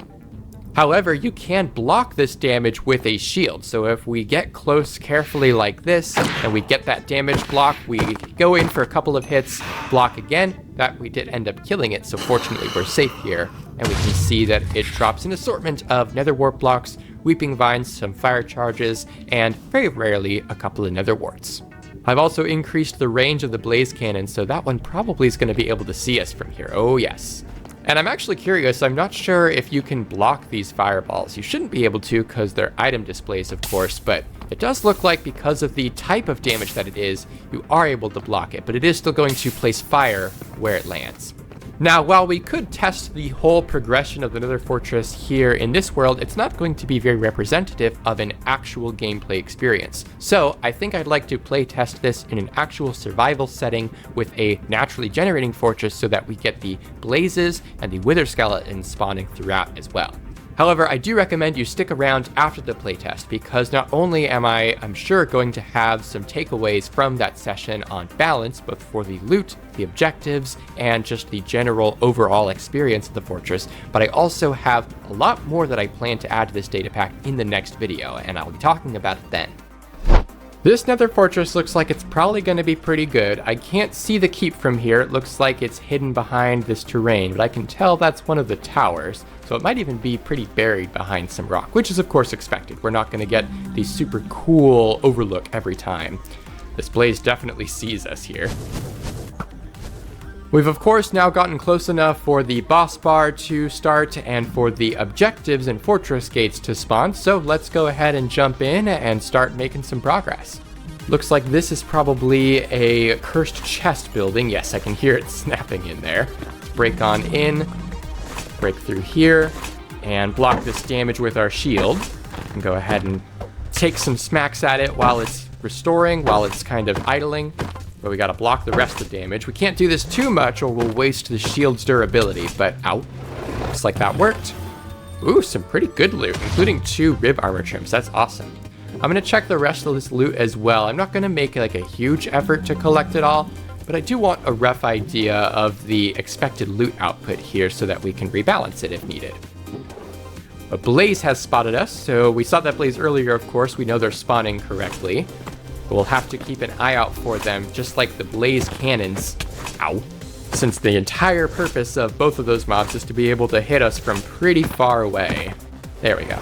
However, you can block this damage with a shield. So if we get close carefully like this, and we get that damage block, we go in for a couple of hits, block again, that we did end up killing it. So fortunately we're safe here. And we can see that it drops an assortment of nether wart blocks, weeping vines, some fire charges, and very rarely a couple of nether warts. I've also increased the range of the blaze cannon, so that one probably is going to be able to see us from here. Oh yes. And I'm actually curious, I'm not sure if you can block these fireballs. You shouldn't be able to because they're item displays, of course, but it does look like because of the type of damage that it is, you are able to block it, but it is still going to place fire where it lands. Now, while we could test the whole progression of the Nether Fortress here in this world, it's not going to be very representative of an actual gameplay experience. So I think I'd like to play test this in an actual survival setting with a naturally generating fortress so that we get the blazes and the wither skeletons spawning throughout as well. However, I do recommend you stick around after the playtest because not only am I'm sure, going to have some takeaways from that session on balance, both for the loot, the objectives, and just the general overall experience of the fortress, but I also have a lot more that I plan to add to this data pack in the next video, and I'll be talking about it then. This Nether Fortress looks like it's probably going to be pretty good. I can't see the keep from here. It looks like it's hidden behind this terrain, but I can tell that's one of the towers. So it might even be pretty buried behind some rock, which is of course expected. We're not going to get the super cool overlook every time. This blaze definitely sees us here. We've of course now gotten close enough for the boss bar to start and for the objectives and fortress gates to spawn, so let's go ahead and jump in and start making some progress. Looks like this is probably a cursed chest building. Yes, I can hear it snapping in there. Let's break on in, break through here, and block this damage with our shield. And go ahead and take some smacks at it while it's restoring, while it's kind of idling. But we gotta block the rest of the damage. We can't do this too much or we'll waste the shield's durability, but ow. Looks like that worked. Ooh, some pretty good loot, including 2 rib armor trims. That's awesome. I'm gonna check the rest of this loot as well. I'm not gonna make like a huge effort to collect it all, but I do want a rough idea of the expected loot output here so that we can rebalance it if needed. A blaze has spotted us, so we saw that blaze earlier, of course. We know they're spawning correctly. We'll have to keep an eye out for them, just like the blaze cannons. Ow. Since the entire purpose of both of those mobs is to be able to hit us from pretty far away. There we go.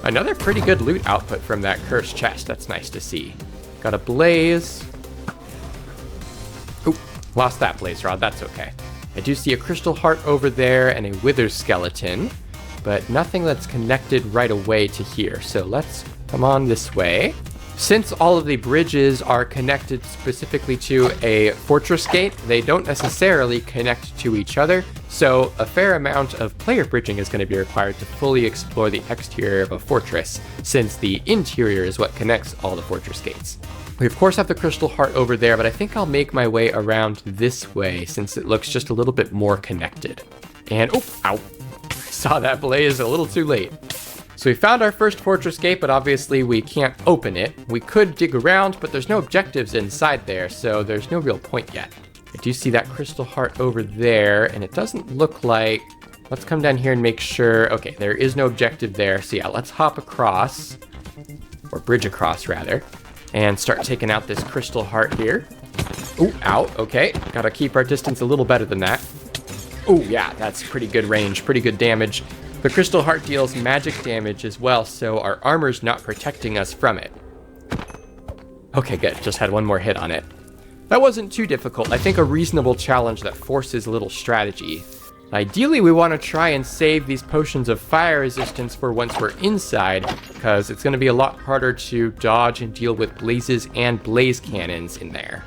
Another pretty good loot output from that cursed chest. That's nice to see. Got a blaze. Oop, lost that blaze rod. That's okay. I do see a crystal heart over there and a wither skeleton, but nothing that's connected right away to here. So let's come on this way. Since all of the bridges are connected specifically to a fortress gate, they don't necessarily connect to each other, so a fair amount of player bridging is going to be required to fully explore the exterior of a fortress, since the interior is what connects all the fortress gates. We of course have the crystal heart over there, but I think I'll make my way around this way since it looks just a little bit more connected. And, oh, ow, saw that blaze a little too late. So we found our first fortress gate, but obviously we can't open it. We could dig around, but there's no objectives inside there, so there's no real point yet. I do see that crystal heart over there, and it doesn't look like Let's come down here and make sure. Okay, there is no objective there. So yeah, let's hop across, or bridge across rather, and start taking out this crystal heart here. Ooh, ow, okay. Gotta keep our distance a little better than that. Ooh, yeah, that's pretty good range, pretty good damage. The crystal heart deals magic damage as well, so our armor's not protecting us from it. Okay, good, just had one more hit on it. That wasn't too difficult. I think a reasonable challenge that forces a little strategy. Ideally, we want to try and save these potions of fire resistance for once we're inside, because it's going to be a lot harder to dodge and deal with blazes and blaze cannons in there.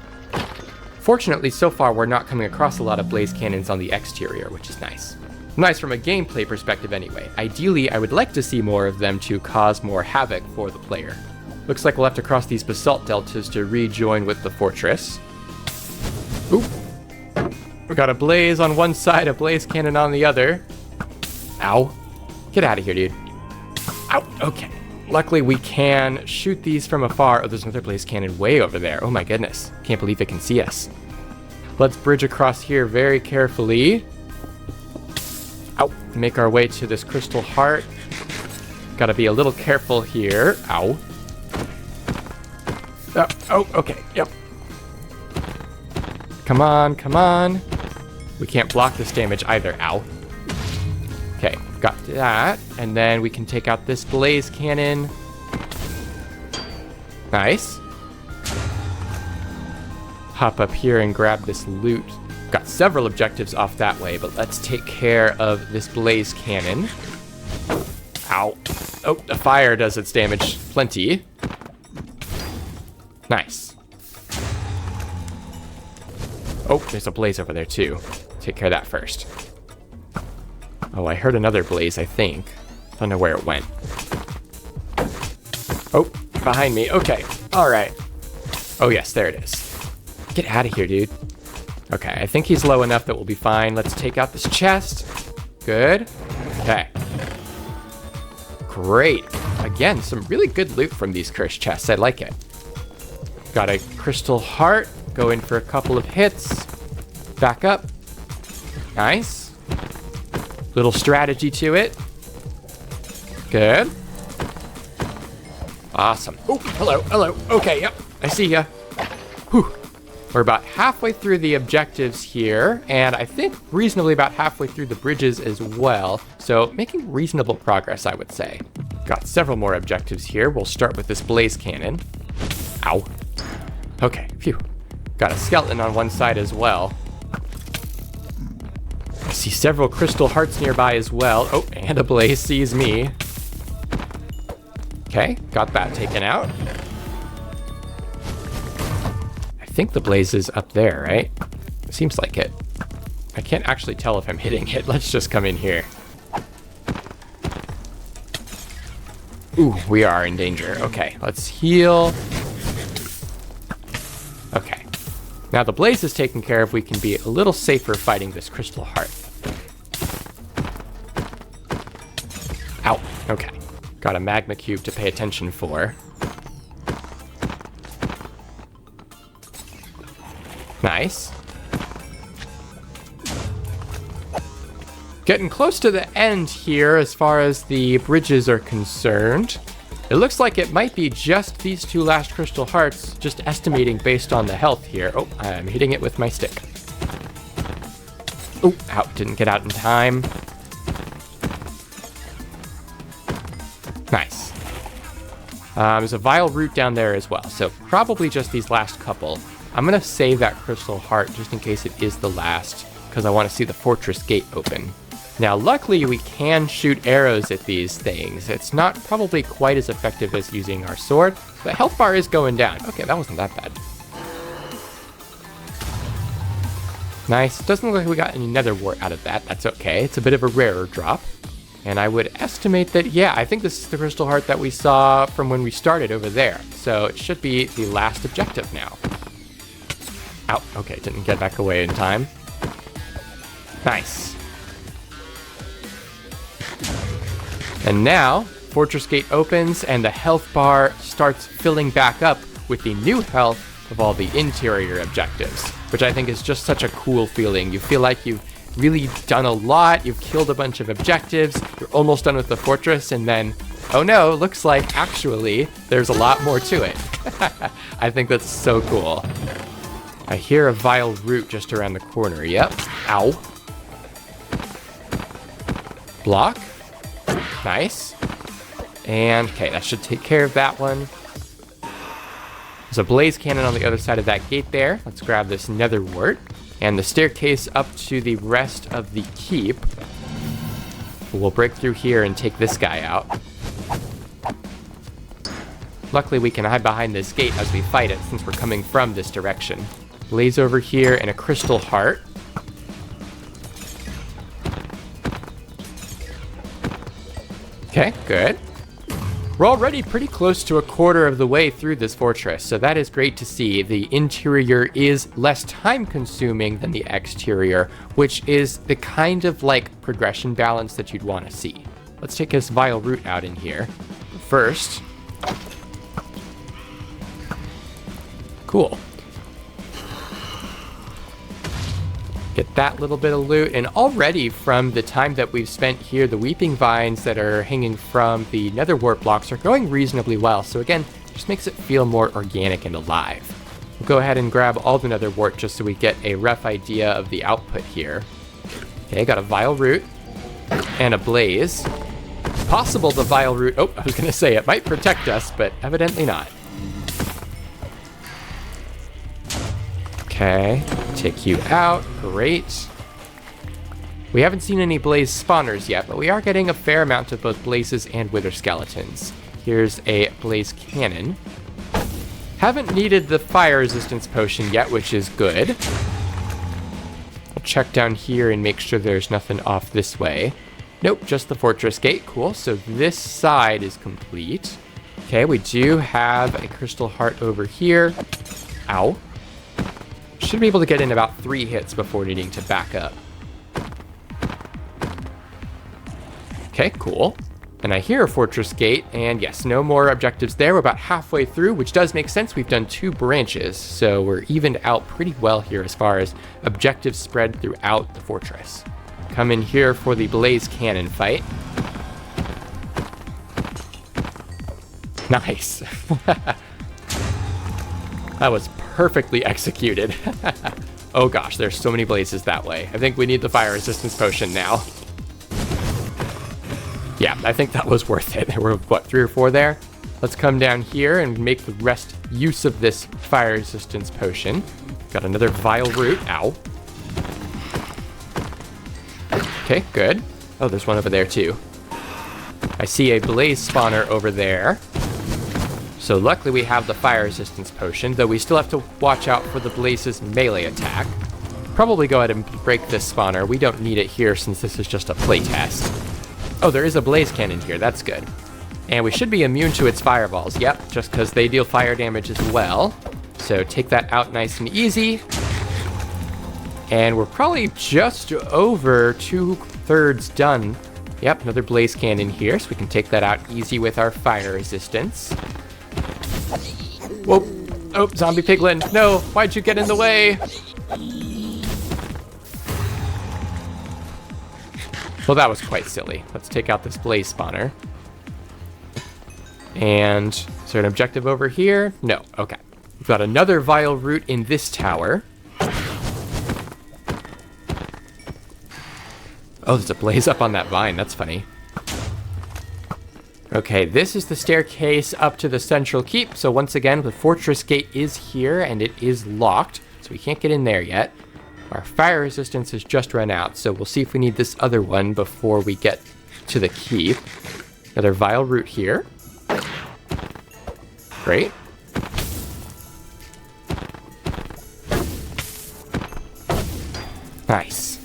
Fortunately, so far, we're not coming across a lot of blaze cannons on the exterior, which is nice. Nice from a gameplay perspective anyway. Ideally, I would like to see more of them to cause more havoc for the player. Looks like we'll have to cross these basalt deltas to rejoin with the fortress. Ooh. We got a blaze on one side, a blaze cannon on the other. Ow. Get out of here, dude. Ow, okay. Luckily, we can shoot these from afar. Oh, there's another blaze cannon way over there. Oh my goodness. Can't believe it can see us. Let's bridge across here very carefully. Ow. Make our way to this crystal heart. Gotta be a little careful here. Ow. Oh, okay. Yep. Come on, come on. We can't block this damage either. Ow. Okay, got that. And then we can take out this blaze cannon. Nice. Hop up here and grab this loot. Got several objectives off that way, but let's take care of this blaze cannon. Ow. Oh, the fire does its damage plenty. Nice. Oh, there's a blaze over there too. Take care of that first. Oh, I heard another blaze, I think. Don't know where it went. Oh, behind me. Okay. All right. Oh, yes, there it is. Get out of here, dude. Okay, I think he's low enough that we'll be fine. Let's take out this chest. Good. Okay. Great. Again, some really good loot from these cursed chests. I like it. Got a crystal heart. Go in for a couple of hits. Back up. Nice. Little strategy to it. Good. Awesome. Oh, hello, hello. Okay, yep, I see ya. Whew. We're about halfway through the objectives here, and I think reasonably about halfway through the bridges as well. So making reasonable progress, I would say. Got several more objectives here. We'll start with this blaze cannon. Ow. Okay, phew. Got a skeleton on one side as well. I see several crystal hearts nearby as well. Oh, and a blaze sees me. Okay, got that taken out. I think the blaze is up there, right? Seems like it. I can't actually tell if I'm hitting it. Let's just come in here. Ooh, we are in danger. Okay, let's heal. Okay. Now the blaze is taken care of, we can be a little safer fighting this crystal heart. Ow. Okay. Got a magma cube to pay attention for. Nice. Getting close to the end here as far as the bridges are concerned. It looks like it might be just these two last crystal hearts, just estimating based on the health here. Oh, I'm hitting it with my stick. Oh, ow, didn't get out in time. Nice. There's a vile root down there as well, so probably just these last couple. I'm gonna save that crystal heart just in case it is the last, because I want to see the fortress gate open. Now, luckily, we can shoot arrows at these things. It's not probably quite as effective as using our sword. The health bar is going down. Okay, that wasn't that bad. Nice. Doesn't look like we got any nether wart out of that. That's okay. It's a bit of a rarer drop. And I would estimate that, yeah, I think this is the crystal heart that we saw from when we started over there. So it should be the last objective now. Ow. Okay, didn't get back away in time. Nice. And now, Fortress Gate opens and the health bar starts filling back up with the new health of all the interior objectives, which I think is just such a cool feeling. You feel like you've really done a lot. You've killed a bunch of objectives. You're almost done with the fortress, and then, oh no, looks like actually there's a lot more to it. I think that's so cool. I hear a vile root just around the corner. Yep. Ow. Block. Nice. And, okay, that should take care of that one. There's a blaze cannon on the other side of that gate there. Let's grab this nether wart. And the staircase up to the rest of the keep. We'll break through here and take this guy out. Luckily, we can hide behind this gate as we fight it, since we're coming from this direction. Blaze over here and a crystal heart. Okay, good. We're already pretty close to a quarter of the way through this fortress, so that is great to see. The interior is less time-consuming than the exterior, which is the kind of like progression balance that you'd want to see. Let's take this vile root out in here. First, cool. Get that little bit of loot, and already from the time that we've spent here, the weeping vines that are hanging from the nether wart blocks are going reasonably well. So again, just makes it feel more organic and alive. We'll go ahead and grab all the nether wart just so we get a rough idea of the output here. Okay, got a vile root and a blaze. Possible the vile root, oh, I was gonna say it might protect us, but evidently not. Okay, take you out, great. We haven't seen any blaze spawners yet, but we are getting a fair amount of both blazes and wither skeletons. Here's a blaze cannon. Haven't needed the fire resistance potion yet, which is good. I'll check down here and make sure there's nothing off this way. Nope, just the fortress gate, cool. So this side is complete. Okay, we do have a crystal heart over here. Ow. Should be able to get in about 3 hits before needing to back up. Okay, cool. And I hear a fortress gate, and yes, no more objectives there. We're about halfway through, which does make sense. We've done 2 branches, so we're evened out pretty well here as far as objectives spread throughout the fortress. Come in here for the blaze cannon fight. Nice. That was perfectly executed. Oh gosh, there's so many blazes that way. I think we need the fire resistance potion now. Yeah, I think that was worth it. There were, what, 3 or 4 there? Let's come down here and make the rest use of this fire resistance potion. Got another vile root. Ow. Okay, good. Oh, there's one over there too. I see a blaze spawner over there. So luckily we have the fire resistance potion, though we still have to watch out for the blaze's melee attack. Probably go ahead and break this spawner. We don't need it here since this is just a playtest. Oh, there is a blaze cannon here. That's good. And we should be immune to its fireballs. Yep, just because they deal fire damage as well. So take that out nice and easy. And we're probably just over 2/3 done. Yep, another blaze cannon here, so we can take that out easy with our fire resistance. Whoa. Oh, zombie piglin. No, why'd you get in the way? Well, that was quite silly. Let's take out this blaze spawner. And is there an objective over here? No, okay. We've got another vile root in this tower. Oh, there's a blaze up on that vine. That's funny. Okay, this is the staircase up to the central keep. So once again, the fortress gate is here and it is locked. So we can't get in there yet. Our fire resistance has just run out. So we'll see if we need this other one before we get to the keep. Another vile root here. Great. Nice.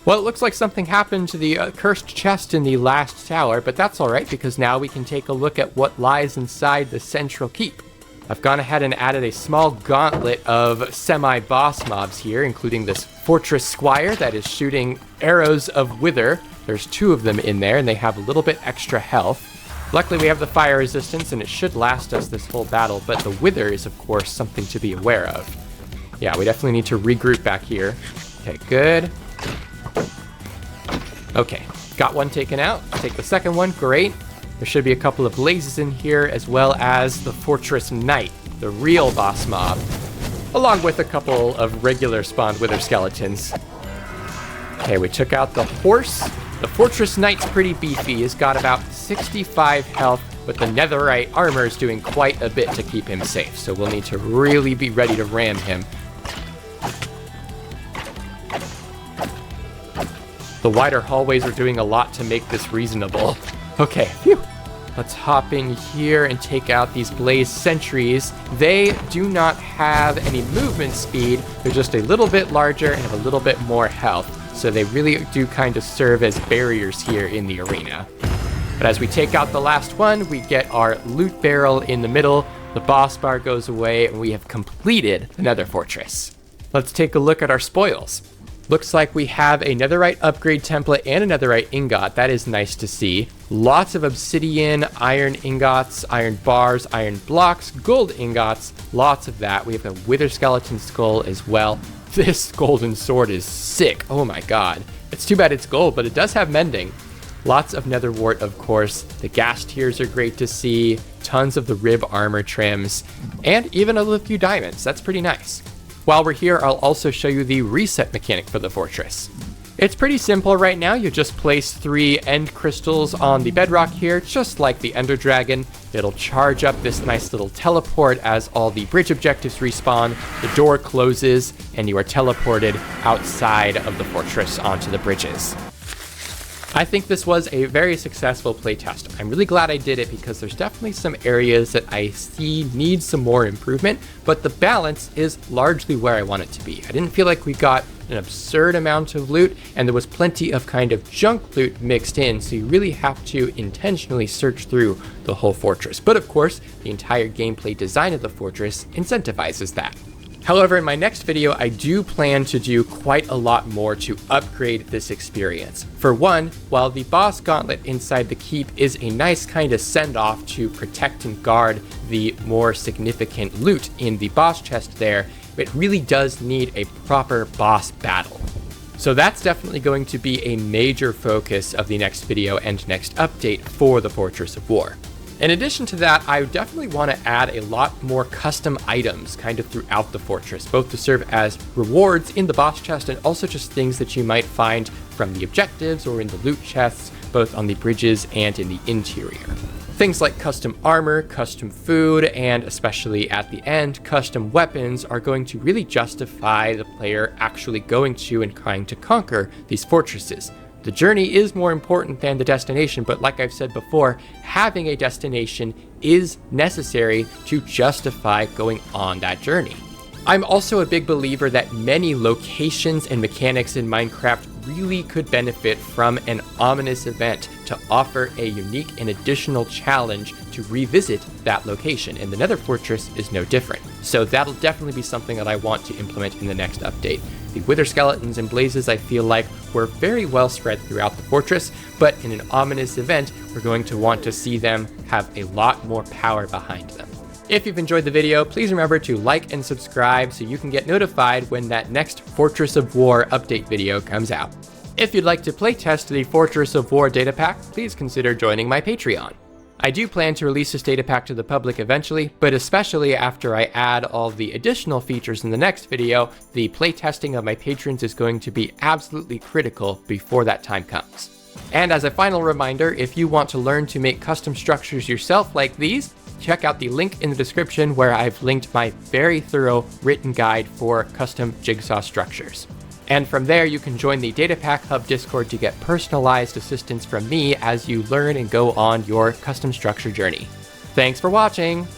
Well, it looks like something happened to the cursed chest in the last tower, but that's alright because now we can take a look at what lies inside the central keep. I've gone ahead and added a small gauntlet of semi-boss mobs here, including this fortress squire that is shooting arrows of wither. There's 2 of them in there, and they have a little bit extra health. Luckily, we have the fire resistance, and it should last us this whole battle, but the wither is, of course, something to be aware of. Yeah, we definitely need to regroup back here. Okay, good. Okay, got one taken out. Take the second one, great. There should be a couple of blazes in here, as well as the Fortress Knight, the real boss mob, along with a couple of regular spawned wither skeletons. Okay, we took out the horse. The Fortress Knight's pretty beefy. He's got about 65 health, but the netherite armor is doing quite a bit to keep him safe, so we'll need to really be ready to ram him. The wider hallways are doing a lot to make this reasonable. Okay, phew. Let's hop in here and take out these blaze sentries. They do not have any movement speed. They're just a little bit larger and have a little bit more health. So they really do kind of serve as barriers here in the arena. But as we take out the last one, we get our loot barrel in the middle. The boss bar goes away and we have completed the Nether Fortress. Let's take a look at our spoils. Looks like we have a netherite upgrade template and a netherite ingot. That is nice to see. Lots of obsidian, iron ingots, iron bars, iron blocks, gold ingots, lots of that. We have a wither skeleton skull as well. This golden sword is sick. Oh my god. It's too bad it's gold, but it does have mending. Lots of nether wart, of course. The gas tiers are great to see. Tons of the rib armor trims, and even a few diamonds. That's pretty nice. While we're here, I'll also show you the reset mechanic for the fortress. It's pretty simple right now. You just place 3 end crystals on the bedrock here, just like the Ender Dragon. It'll charge up this nice little teleport as all the bridge objectives respawn. The door closes, and you are teleported outside of the fortress onto the bridges. I think this was a very successful playtest. I'm really glad I did it because there's definitely some areas that I see need some more improvement, but the balance is largely where I want it to be. I didn't feel like we got an absurd amount of loot, and there was plenty of kind of junk loot mixed in, so you really have to intentionally search through the whole fortress. But of course, the entire gameplay design of the fortress incentivizes that. However, in my next video, I do plan to do quite a lot more to upgrade this experience. For one, while the boss gauntlet inside the keep is a nice kind of send-off to protect and guard the more significant loot in the boss chest there, it really does need a proper boss battle. So that's definitely going to be a major focus of the next video and next update for the Fortress of War. In addition to that, I definitely want to add a lot more custom items kind of throughout the fortress, both to serve as rewards in the boss chest and also just things that you might find from the objectives or in the loot chests, both on the bridges and in the interior. Things like custom armor, custom food, and especially at the end, custom weapons are going to really justify the player actually going to and trying to conquer these fortresses. The journey is more important than the destination, but like I've said before, having a destination is necessary to justify going on that journey. I'm also a big believer that many locations and mechanics in Minecraft really could benefit from an ominous event to offer a unique and additional challenge to revisit that location, and the Nether Fortress is no different. So that'll definitely be something that I want to implement in the next update. The wither skeletons and blazes, I feel like, were very well spread throughout the fortress, but in an ominous event, we're going to want to see them have a lot more power behind them. If you've enjoyed the video, please remember to like and subscribe so you can get notified when that next Fortress of War update video comes out. If you'd like to playtest the Fortress of War data pack, please consider joining my Patreon. I do plan to release this data pack to the public eventually, but especially after I add all the additional features in the next video, the playtesting of my patrons is going to be absolutely critical before that time comes. And as a final reminder, if you want to learn to make custom structures yourself like these, check out the link in the description where I've linked my very thorough written guide for custom jigsaw structures. And from there, you can join the Datapack Hub Discord to get personalized assistance from me as you learn and go on your custom structure journey. Thanks for watching!